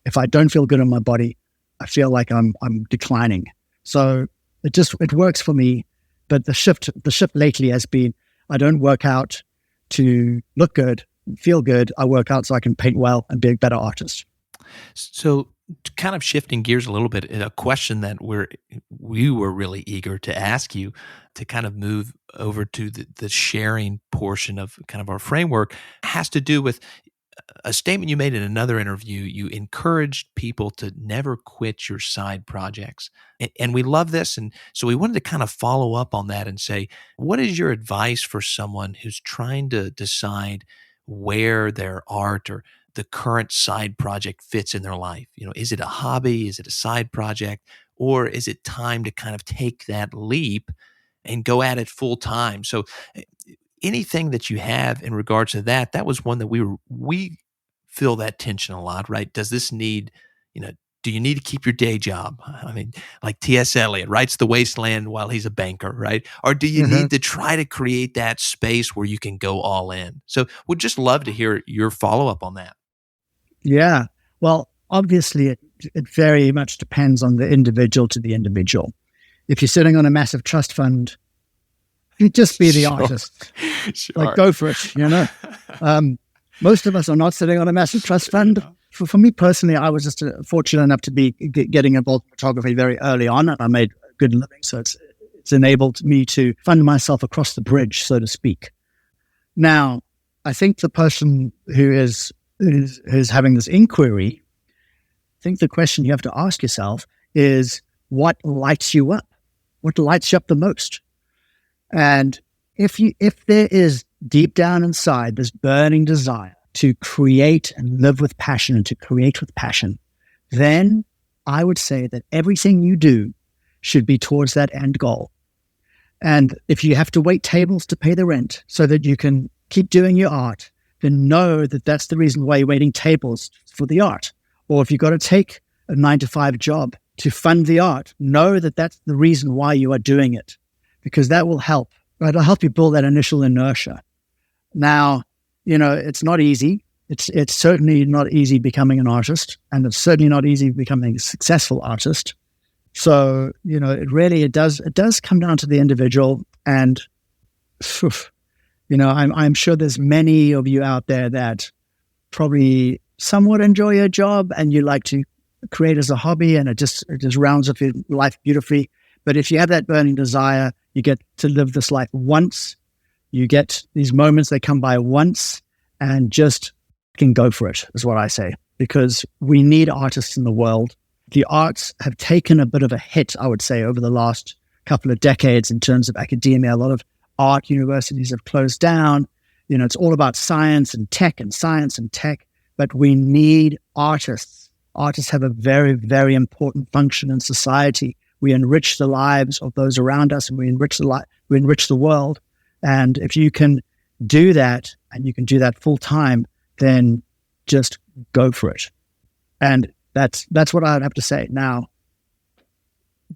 If I don't feel good in my body, I feel like I'm declining. So it works for me. But the shift lately has been, I don't work out to look good, feel good. I work out so I can paint well and be a better artist. So kind of shifting gears a little bit, a question that we were really eager to ask you to kind of move over to the sharing portion of kind of our framework has to do with a statement you made in another interview. You encouraged people to never quit your side projects. And we love this. And so we wanted to kind of follow up on that and say, what is your advice for someone who's trying to decide where their art or the current side project fits in their life? Is it a hobby? Is it a side project? Or is it time to kind of take that leap and go at it full time? So anything that you have in regards to that was one that we feel that tension a lot, right? Does this need, do you need to keep your day job? I mean, like T.S. Eliot writes The Wasteland while he's a banker, right? Or do you need to try to create that space where you can go all in? So we'd just love to hear your follow-up on that. Yeah. Well, obviously it very much depends on the individual to the individual. If you're sitting on a massive trust fund, you just be the artist. Sure. Like, go for it, Most of us are not sitting on a massive trust fund. For me personally, I was just fortunate enough to be getting involved in photography very early on, and I made a good living. So it's enabled me to fund myself across the bridge, so to speak. Now, I think the person who is having this inquiry, I think the question you have to ask yourself is, what lights you up? What lights you up the most? And if there is deep down inside this burning desire to create and live with passion and to create with passion, then I would say that everything you do should be towards that end goal. And if you have to wait tables to pay the rent so that you can keep doing your art, then know that that's the reason why you're waiting tables for the art. Or if you've got to take a 9-to-5 job to fund the art, know that that's the reason why you are doing it, because that will help. Right? It'll help you build that initial inertia. Now, it's not easy. It's certainly not easy becoming an artist, and it's certainly not easy becoming a successful artist. So, it does come down to the individual. And, I'm sure there's many of you out there that probably somewhat enjoy your job and you like to create as a hobby, and it just rounds up your life beautifully. But if you have that burning desire, you get to live this life once. You get these moments that come by once, and just can go for it, is what I say. Because we need artists in the world. The arts have taken a bit of a hit, I would say, over the last couple of decades in terms of academia. A lot of art universities have closed down. It's all about science and tech, but we need artists. Artists have a very, very important function in society. We enrich the lives of those around us, and we enrich the world. And if you can do that, and you can do that full time, then just go for it. And that's what I'd have to say. Now,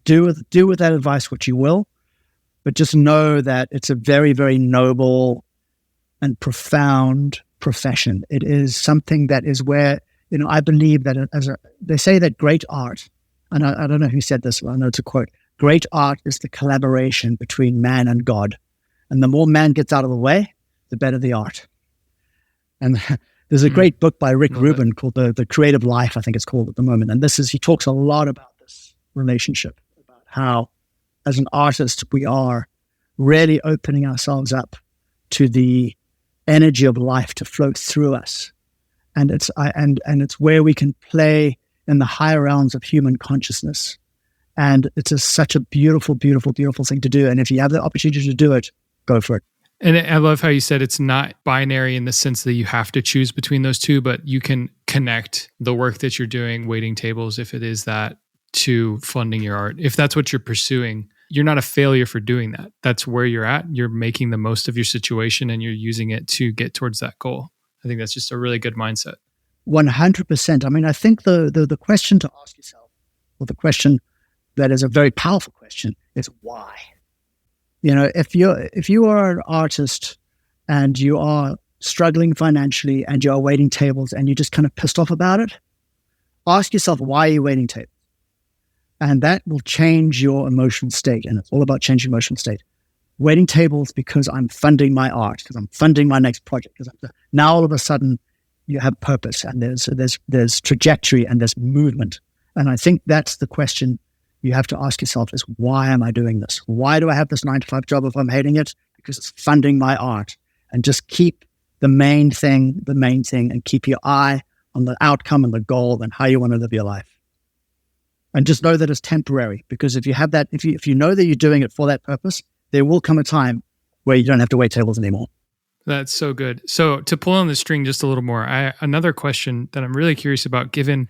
do with that advice what you will, but just know that it's a very, very noble and profound profession. It is something that is where, I believe that they say that great art, and I don't know who said this, but I know it's a quote, great art is the collaboration between man and God. And the more man gets out of the way, the better the art. And there's a great book by Rick Rubin called The Creative Life, I think it's called at the moment. And he talks a lot about this relationship, about how as an artist, we are really opening ourselves up to the energy of life to flow through us. And it's where we can play in the higher realms of human consciousness. And it's such a beautiful, beautiful, beautiful thing to do. And if you have the opportunity to do it, go for it. And I love how you said it's not binary in the sense that you have to choose between those two, but you can connect the work that you're doing, waiting tables, if it is that, to funding your art. If that's what you're pursuing, you're not a failure for doing that. That's where you're at. You're making the most of your situation and you're using it to get towards that goal. I think that's just a really good mindset. 100%. I mean, I think the question to ask yourself, or the question that is a very powerful question, is why? If you are an artist and you are struggling financially and you are waiting tables and you're just kind of pissed off about it, ask yourself, why are you waiting tables? And that will change your emotional state. And it's all about changing emotional state. Waiting tables because I'm funding my art, because I'm funding my next project. Because now all of a sudden you have purpose, and there's trajectory, and there's movement. And I think that's the question you have to ask yourself, is why am I doing this? Why do I have this 9-to-5 job if I'm hating it? Because it's funding my art. And just keep the main thing, and keep your eye on the outcome and the goal and how you want to live your life. And just know that it's temporary, because if you have that, if you know that you're doing it for that purpose, there will come a time where you don't have to wait tables anymore. That's so good. So to pull on the string just a little more, another question that I'm really curious about, given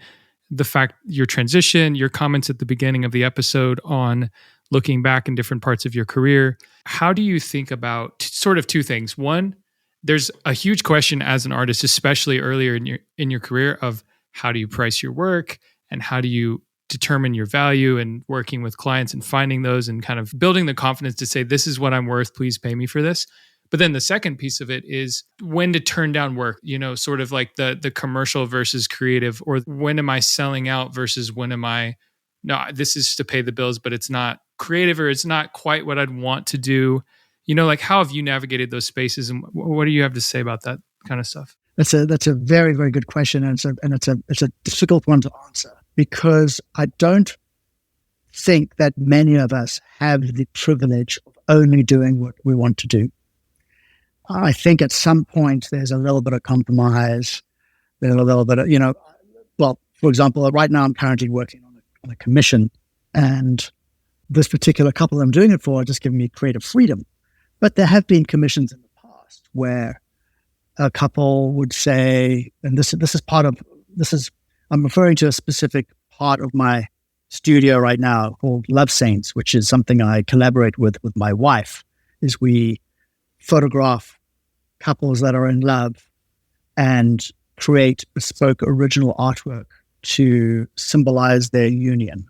the fact your transition, your comments at the beginning of the episode on looking back in different parts of your career, how do you think about sort of two things? One, there's a huge question as an artist, especially earlier in your career, of how do you price your work and how do you determine your value, and working with clients and finding those and kind of building the confidence to say, this is what I'm worth, please pay me for this. But then the second piece of it is when to turn down work, sort of like the commercial versus creative, or when am I selling out versus when am I, no, this is to pay the bills, but it's not creative, or it's not quite what I'd want to do. Like how have you navigated those spaces, and what do you have to say about that kind of stuff? That's a very, very good question. And it's a difficult one to answer, because I don't think that many of us have the privilege of only doing what we want to do. I think at some point there's a little bit of compromise. There's a little bit of, for example, right now I'm currently working on a commission, and this particular couple I'm doing it for are just giving me creative freedom. But there have been commissions in the past where a couple would say, and I'm referring to a specific part of my studio right now called Love Saints, which is something I collaborate with my wife, is we photograph couples that are in love and create bespoke original artwork to symbolize their union.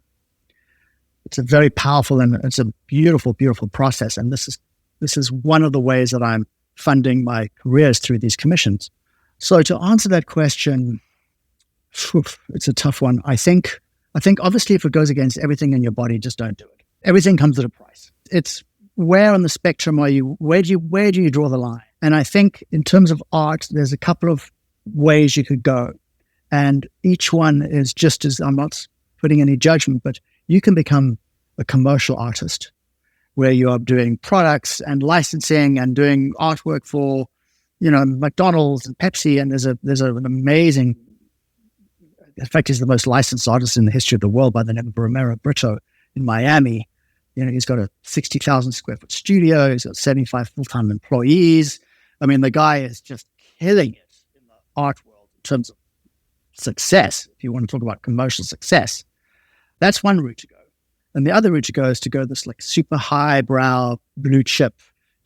It's a very powerful and it's a beautiful, beautiful process. And this is one of the ways that I'm funding my careers through these commissions. So to answer that question, it's a tough one. I think obviously if it goes against everything in your body, just don't do it. Everything comes at a price. It's where on the spectrum are you? Where do you draw the line? And I think in terms of art, there's a couple of ways you could go. And each one is just as, I'm not putting any judgment, but you can become a commercial artist where you are doing products and licensing and doing artwork for, McDonald's and Pepsi. And there's an amazing, in fact, he's the most licensed artist in the history of the world by the name of Romero Brito in Miami. He's got a 60,000 square foot studio. He's got 75 full-time employees. I mean, the guy is just killing it in the art world in terms of success. If you want to talk about commercial success, that's one route to go. And the other route to go is to go this like super highbrow blue chip,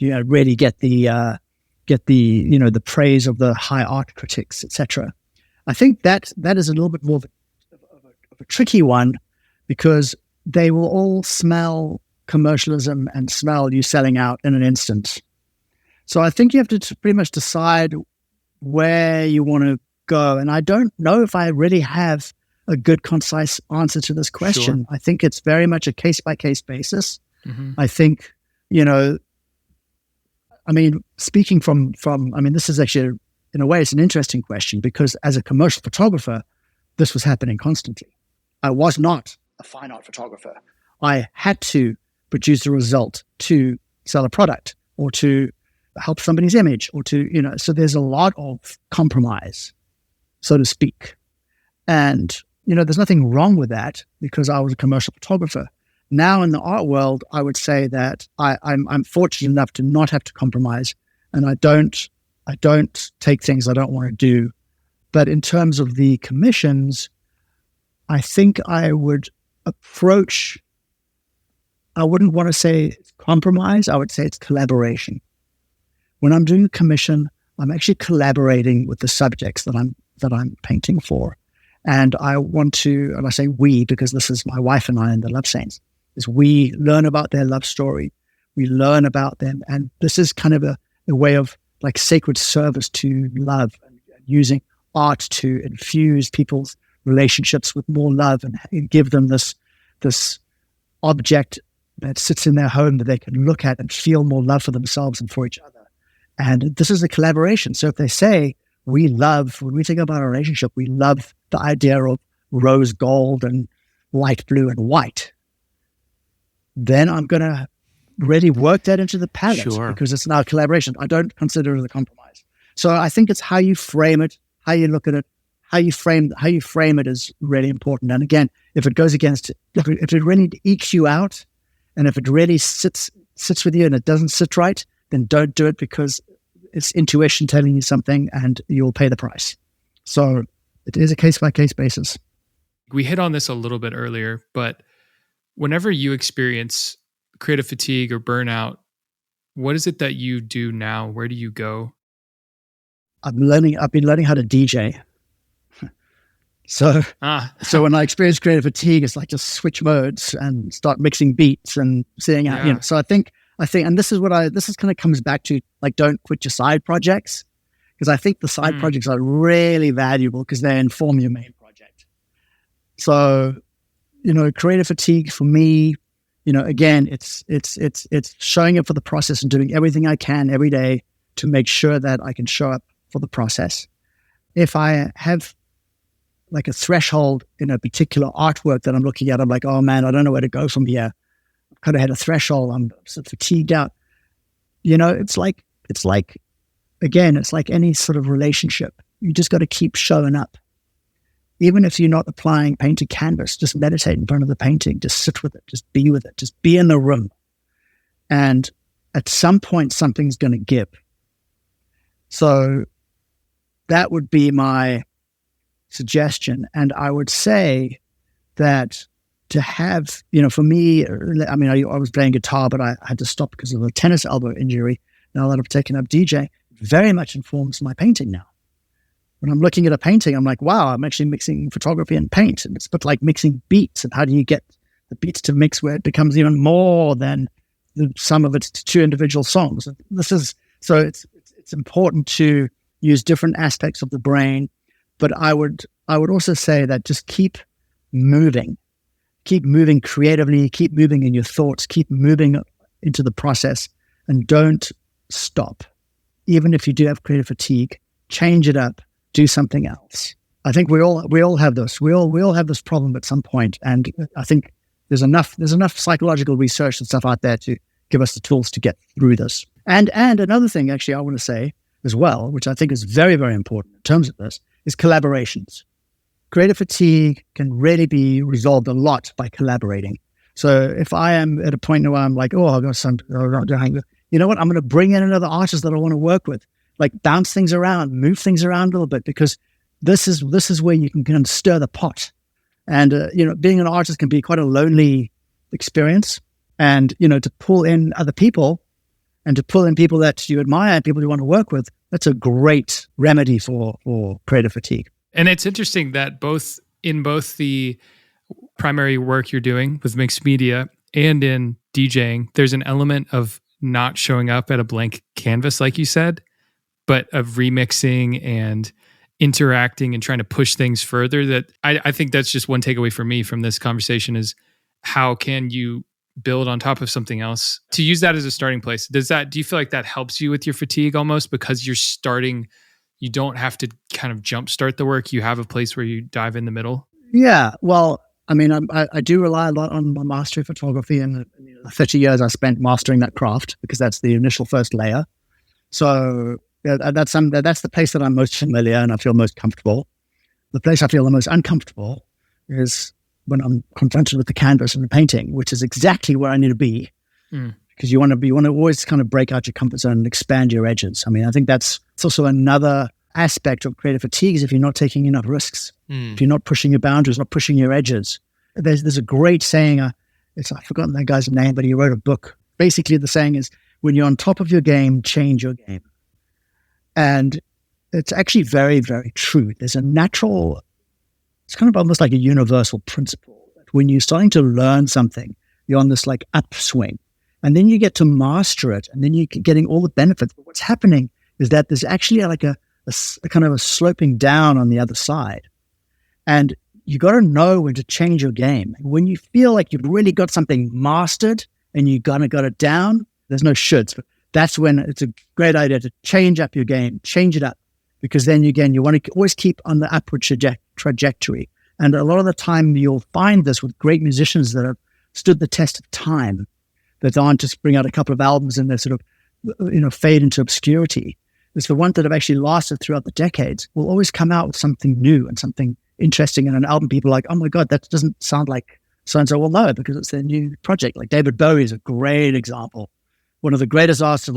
really get the the praise of the high art critics, etc. I think that is a little bit more of a tricky one, because they will all smell commercialism and smell you selling out in an instant. So I think you have to pretty much decide where you want to go. And I don't know if I really have a good, concise answer to this question. Sure. I think it's very much a case-by-case basis. Mm-hmm. I think, speaking from, this is actually, in a way, it's an interesting question, because as a commercial photographer, this was happening constantly. I was not a fine art photographer. I had to produce a result to sell a product or to help somebody's image or to, so there's a lot of compromise, so to speak. And, there's nothing wrong with that, because I was a commercial photographer. Now in the art world, I would say that I'm fortunate enough to not have to compromise, and I don't take things I don't want to do. But in terms of the commissions, I think I would approach, I wouldn't want to say it's compromise, I would say it's collaboration. When I'm doing a commission, I'm actually collaborating with the subjects that I'm painting for. And I want to, and I say we, because this is my wife and I and the Love Saints, is we learn about their love story. We learn about them. And this is kind of a way of like sacred service to love, and using art to infuse people's relationships with more love and give them this object that sits in their home that they can look at and feel more love for themselves and for each other. And this is a collaboration. So if they say, when we think about a relationship, we love the idea of rose gold and light blue and white, then I'm going to really work that into the palette. Sure. Because it's now a collaboration. I don't consider it a compromise. So I think it's how you frame it, how you look at it, how you frame it is really important. And again, if it goes against, if it really ekes you out, and if it really sits with you and it doesn't sit right, then don't do it, because it's intuition telling you something and you'll pay the price. So it is a case-by-case basis. We hit on this a little bit earlier, but whenever you experience creative fatigue or burnout, what is it that you do now? Where do you go? I've been learning how to DJ. So when I experience creative fatigue, it's like just switch modes and start mixing beats and seeing how, Yeah. So I think, and this is kind of comes back to like, don't quit your side projects. Because I think the side projects are really valuable because they inform your main project. So, creative fatigue for me, again, it's showing up for the process and doing everything I can every day to make sure that I can show up for the process. If I have like a threshold in a particular artwork that I'm looking at, I'm like, oh man, I don't know where to go from here. I've kind of had a threshold. I'm so fatigued out. It's like any sort of relationship. You just got to keep showing up. Even if you're not applying paint to canvas, just meditate in front of the painting. Just sit with it. Just be with it. Just be in the room. And at some point, something's going to give. So that would be my suggestion. And I would say that to have, for me, I was playing guitar, but I had to stop because of a tennis elbow injury. Now that I've taken up DJ, very much informs my painting now. When I'm looking at a painting, I'm like, wow, I'm actually mixing photography and paint. And it's but like mixing beats. And how do you get the beats to mix where it becomes even more than the sum of its two individual songs? And it's important to use different aspects of the brain. But I would also say that just keep moving creatively, keep moving in your thoughts, keep moving into the process, and don't stop. Even if you do have creative fatigue, change it up, do something else. I think we all have this. We all have this problem at some point, and I think there's enough psychological research and stuff out there to give us the tools to get through this. And another thing, actually, I want to say as well, which I think is very, very important in terms of this, is collaborations. Creative fatigue can really be resolved a lot by collaborating. So if I am at a point where I'm like, oh, I've got some, you know what? I'm going to bring in another artist that I want to work with. like bounce things around, move things around a little bit, because this is where you can kind of stir the pot. And being an artist can be quite a lonely experience. And to pull in other people and to pull in people that you admire, people you want to work with, that's a great remedy for creative fatigue. And it's interesting that both the primary work you're doing with mixed media and in DJing, there's an element of not showing up at a blank canvas, like you said, but of remixing and interacting and trying to push things further. That I think that's just one takeaway for me from this conversation is how can you build on top of something else to use that as a starting place? Do you feel like that helps you with your fatigue almost because you don't have to kind of jumpstart the work. You have a place where you dive in the middle. Yeah. Well, I mean, I do rely a lot on my mastery of photography, and the 30 years I spent mastering that craft, because that's the initial first layer. So that's the place that I'm most familiar and I feel most comfortable. The place I feel the most uncomfortable is when I'm confronted with the canvas and the painting, which is exactly where I need to be. Because you want to always kind of break out your comfort zone and expand your edges. I mean, I think it's also another aspect of creative fatigue is if you're not taking enough risks, if you're not pushing your boundaries, not pushing your edges. There's a great saying, I've forgotten that guy's name, but he wrote a book. Basically, the saying is, when you're on top of your game, change your game. And it's actually very, very true. There's a natural, it's kind of almost like a universal principle that when you're starting to learn something, you're on this like upswing. And then you get to master it, and then you're getting all the benefits. But what's happening is that there's actually like a kind of a sloping down on the other side. And you got to know when to change your game. When you feel like you've really got something mastered and you got it down, there's no shoulds. But that's when it's a great idea to change up your game, change it up. Because then again, you want to always keep on the upward trajectory. And a lot of the time you'll find this with great musicians that have stood the test of time, that aren't just bring out a couple of albums and they sort of, fade into obscurity. It's the ones that have actually lasted throughout the decades will always come out with something new and something interesting in an album. People are like, oh my God, that doesn't sound like so-and-so. Well, no, because it's their new project. Like David Bowie is a great example. One of the greatest artists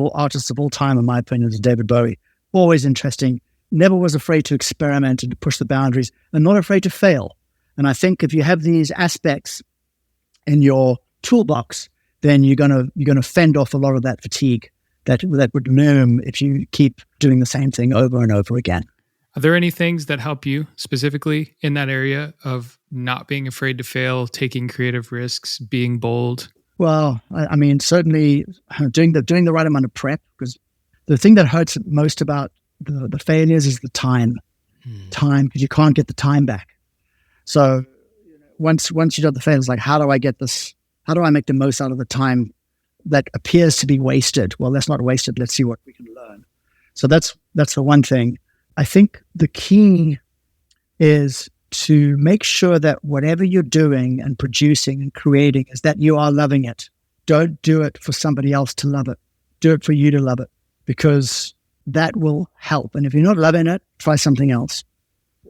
of all time, in my opinion, is David Bowie. Always interesting. Never was afraid to experiment and to push the boundaries, and not afraid to fail. And I think if you have these aspects in your toolbox, then you're gonna fend off a lot of that fatigue that would loom if you keep doing the same thing over and over again. Are there any things that help you specifically in that area of not being afraid to fail, taking creative risks, being bold? Well, I mean, certainly doing the right amount of prep, because the thing that hurts most about the failures is the time, because you can't get the time back. So once you do the failures, like, how do I get this? How do I make the most out of the time that appears to be wasted? Well, that's not wasted. Let's see what we can learn. So that's the one thing. I think the key is to make sure that whatever you're doing and producing and creating is that you are loving it. Don't do it for somebody else to love it. Do it for you to love it, because that will help. And if you're not loving it, try something else.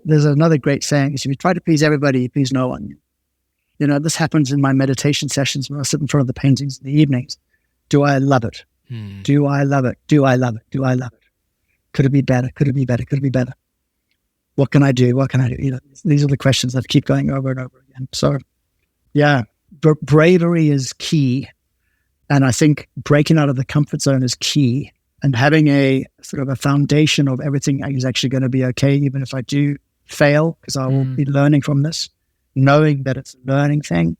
There's another great saying is, if you try to please everybody, you please no one. This happens in my meditation sessions when I sit in front of the paintings in the evenings. Do I love it? Do I love it? Do I love it? Do I love it? Could it be better? Could it be better? Could it be better? What can I do? What can I do? These are the questions that keep going over and over again. So, yeah, bravery is key. And I think breaking out of the comfort zone is key. And having a sort of a foundation of everything is actually going to be okay, even if I do fail, because I will be learning from this. Knowing that it's a learning thing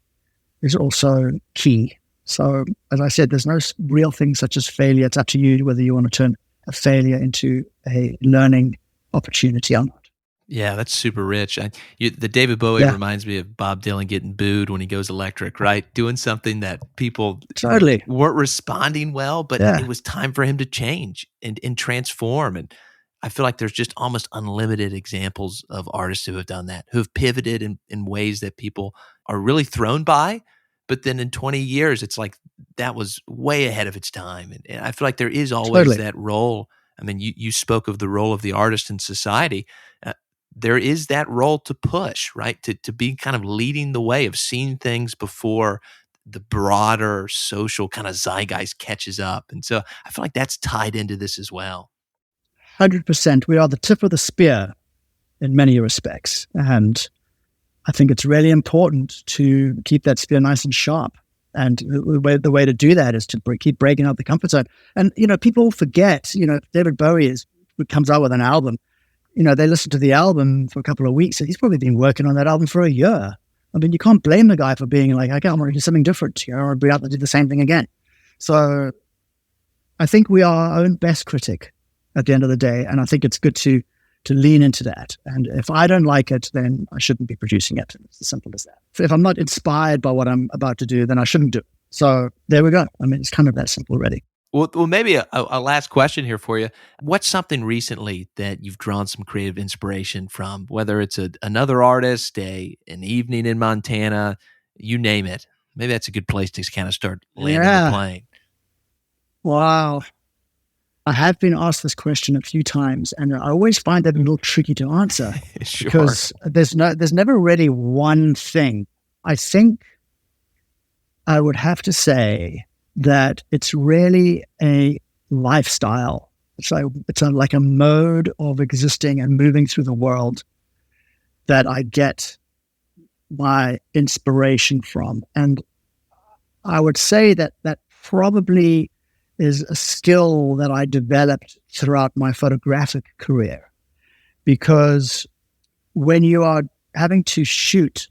is also key. So, as I said, there's no real thing such as failure. It's up to you whether you want to turn a failure into a learning opportunity or not. Yeah, that's super rich. The David Bowie reminds me of Bob Dylan getting booed when he goes electric, right? Doing something that people totally weren't responding well, but it was time for him to change and transform. And I feel like there's just almost unlimited examples of artists who have done that, who have pivoted in ways that people are really thrown by. But then in 20 years, it's like that was way ahead of its time. And I feel like there is always that role. I mean, you spoke of the role of the artist in society. There is that role to push, right? To be kind of leading the way, of seeing things before the broader social kind of zeitgeist catches up. And so I feel like that's tied into this as well. 100%. We are the tip of the spear in many respects. And I think it's really important to keep that spear nice and sharp. And the way to do that is to keep breaking out the comfort zone. And, people forget, David Bowie comes out with an album, they listen to the album for a couple of weeks. And he's probably been working on that album for a year. I mean, you can't blame the guy for being like, I want to do something different, or be out to do the same thing again. So I think we are our own best critic at the end of the day. And I think it's good to lean into that. And if I don't like it, then I shouldn't be producing it. It's as simple as that. If I'm not inspired by what I'm about to do, then I shouldn't do it. So there we go. I mean, it's kind of that simple, really. Well, maybe a last question here for you. What's something recently that you've drawn some creative inspiration from, whether it's another artist, an evening in Montana, you name it? Maybe that's a good place to kind of start landing the plane. Wow. I have been asked this question a few times, and I always find that a little tricky to answer. Sure. Because there's never really one thing. I think I would have to say that it's really a lifestyle. It's like a mode of existing and moving through the world that I get my inspiration from. And I would say that probably is a skill that I developed throughout my photographic career. Because when you are having to shoot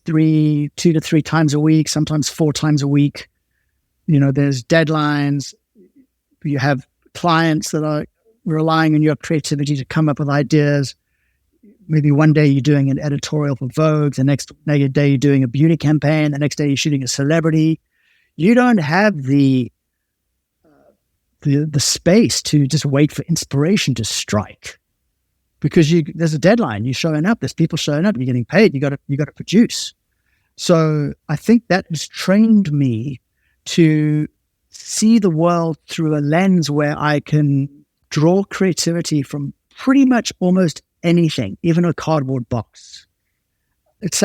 2 to 3 times a week, sometimes 4 times a week, there's deadlines, you have clients that are relying on your creativity to come up with ideas. Maybe one day you're doing an editorial for Vogue, the next day you're doing a beauty campaign, the next day you're shooting a celebrity. You don't have the space to just wait for inspiration to strike, because there's a deadline. You're showing up, there's people showing up, you're getting paid, you got to produce. So I think that has trained me to see the world through a lens where I can draw creativity from pretty much almost anything, even a cardboard box. It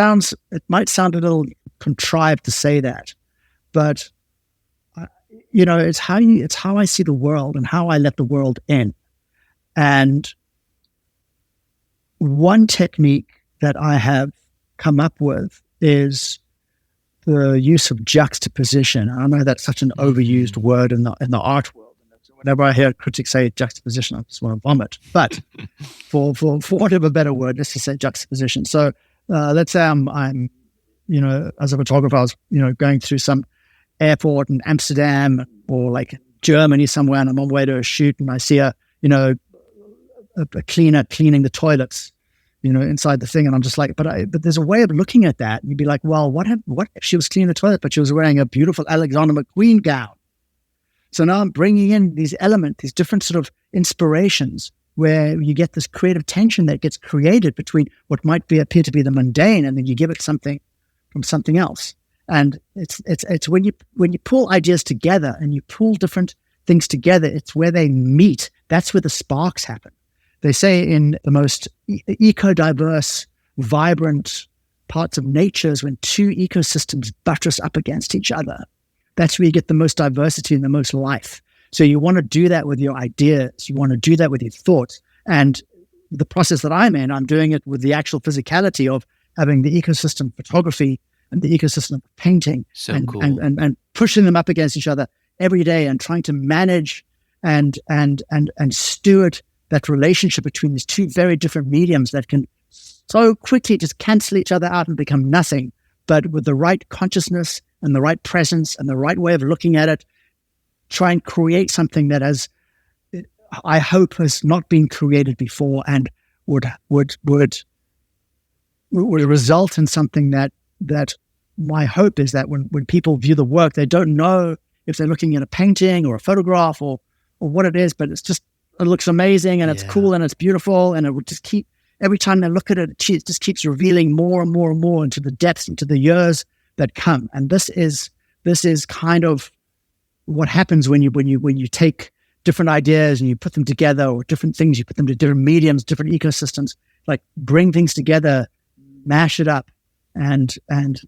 might sound a little contrived to say that, but it's how I see the world and how I let the world in. And one technique that I have come up with is the use of juxtaposition. I know that's such an overused word in the art world. Whenever I hear critics say juxtaposition, I just want to vomit. But for whatever better word, let's just say juxtaposition. So let's say I'm as a photographer, I was going through some airport in Amsterdam or like Germany somewhere, and I'm on my way to a shoot, and I see a cleaner cleaning the toilets, inside the thing, and I'm just like, but there's a way of looking at that. You'd be like, well, what if she was cleaning the toilet, but she was wearing a beautiful Alexander McQueen gown? So now I'm bringing in these elements, these different sort of inspirations, where you get this creative tension that gets created between what might appear to be the mundane, and then you give it something from something else. And it's when you pull ideas together and you pull different things together, it's where they meet. That's where the sparks happen. They say in the most eco-diverse, vibrant parts of nature is when 2 ecosystems buttress up against each other. That's where you get the most diversity and the most life. So you want to do that with your ideas. You want to do that with your thoughts. And the process that I'm in, I'm doing it with the actual physicality of having the ecosystem photography and the ecosystem of painting, cool. and pushing them up against each other every day, and trying to manage and steward that relationship between these 2 very different mediums that can so quickly just cancel each other out and become nothing. But with the right consciousness and the right presence and the right way of looking at it, try and create something that I hope has not been created before, and would result in something that my hope is that when people view the work, they don't know if they're looking at a painting or a photograph or what it is, but it looks amazing, and it's cool, and it's beautiful, and it would just keep, every time they look at it, it just keeps revealing more and more and more into the depths, into the years that come. And this is kind of what happens when you take different ideas and you put them together, or different things, you put them to different mediums, different ecosystems, like bring things together, mash it up, and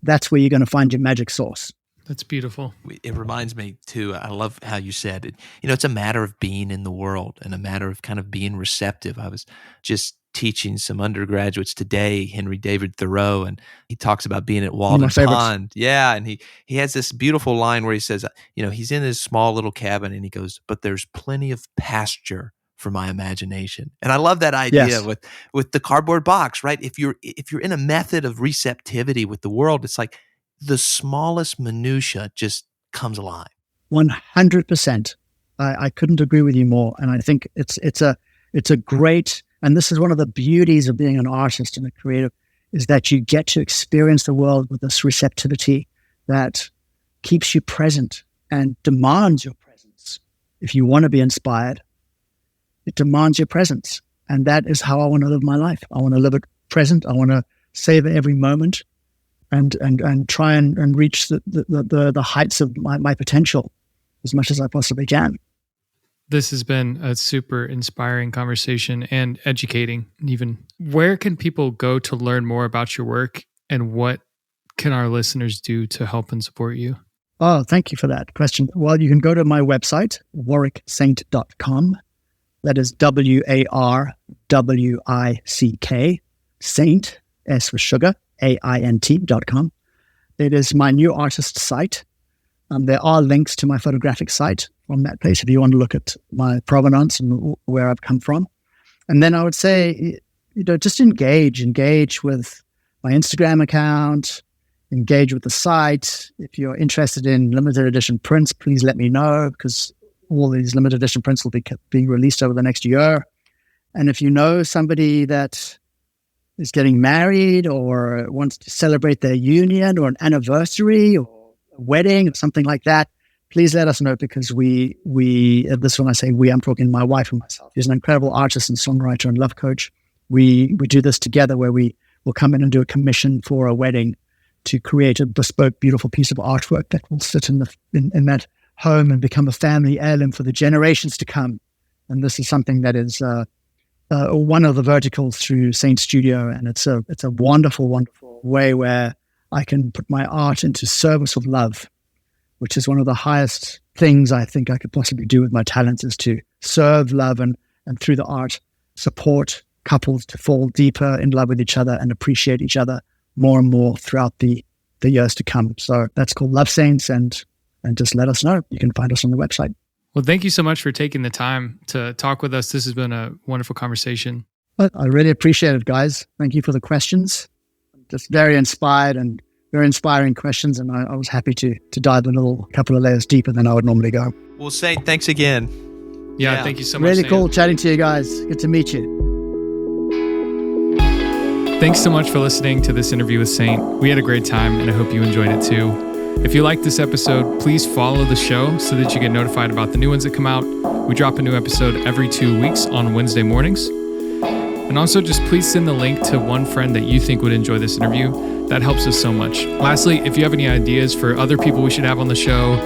that's where you're going to find your magic sauce. That's beautiful. It reminds me too, I love how you said it. It's a matter of being in the world and a matter of kind of being receptive. I was just teaching some undergraduates today, Henry David Thoreau, and he talks about being at Walden Pond. Yeah, and he has this beautiful line where he says, he's in his small little cabin and he goes, "But there's plenty of pasture for my imagination." And I love that idea with the cardboard box, right? If you're in a method of receptivity with the world, it's like the smallest minutia just comes alive. 100%. I couldn't agree with you more. And I think it's a great, and this is one of the beauties of being an artist and a creative, is that you get to experience the world with this receptivity that keeps you present and demands your presence. If you want to be inspired, it demands your presence. And that is how I want to live my life. I want to live it present. I want to savor every moment and try and reach the heights of my potential as much as I possibly can. This has been a super inspiring conversation and educating even. Where can people go to learn more about your work, and what can our listeners do to help and support you? Oh, thank you for that question. Well, you can go to my website, warwicksaint.com. That is WARWICK, Saint, S for sugar, AINT.com. It is my new artist site. There are links to my photographic site from that place if you want to look at my provenance and where I've come from. And then I would say, just engage with my Instagram account, engage with the site. If you're interested in limited edition prints, please let me know, because all these limited edition prints will be being released over the next year. And if you know somebody that is getting married or wants to celebrate their union or an anniversary or a wedding or something like that, please let us know, because we this when I say we, I'm talking my wife and myself. She's an incredible artist and songwriter and love coach. We do this together, where we will come in and do a commission for a wedding to create a bespoke, beautiful piece of artwork that will sit in that home and become a family heirloom for the generations to come. And this is something that is one of the verticals through Saint Studio, and it's a wonderful, wonderful way where I can put my art into service of love, which is one of the highest things I think I could possibly do with my talents, is to serve love and through the art support couples to fall deeper in love with each other and appreciate each other more and more throughout the years to come. So that's called Love Saints, and just let us know. You can find us on the website. Well, thank you so much for taking the time to talk with us. This has been a wonderful conversation. Well, I really appreciate it, guys. Thank you for the questions. Just very inspired and very inspiring questions, and I was happy to dive a couple of layers deeper than I would normally go. Well, Saint, thanks again. Yeah, thank you so much. Really Saint. cool chatting to you guys. Good to meet you. Thanks so much for listening to this interview with Saint. We had a great time, and I hope you enjoyed it too. If you liked this episode, please follow the show so that you get notified about the new ones that come out. We drop a new episode every 2 weeks on Wednesday mornings. And also, just please send the link to one friend that you think would enjoy this interview. That helps us so much. Lastly, if you have any ideas for other people we should have on the show,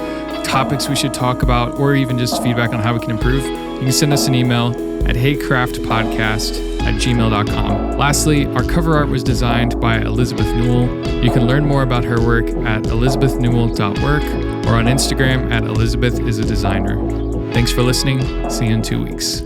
topics we should talk about, or even just feedback on how we can improve, you can send us an email at heycraftpodcast@gmail.com. Lastly, our cover art was designed by Elizabeth Newell. You can learn more about her work at elizabethnewell.work or on Instagram at elizabethisadesigner. Thanks for listening. See you in 2 weeks.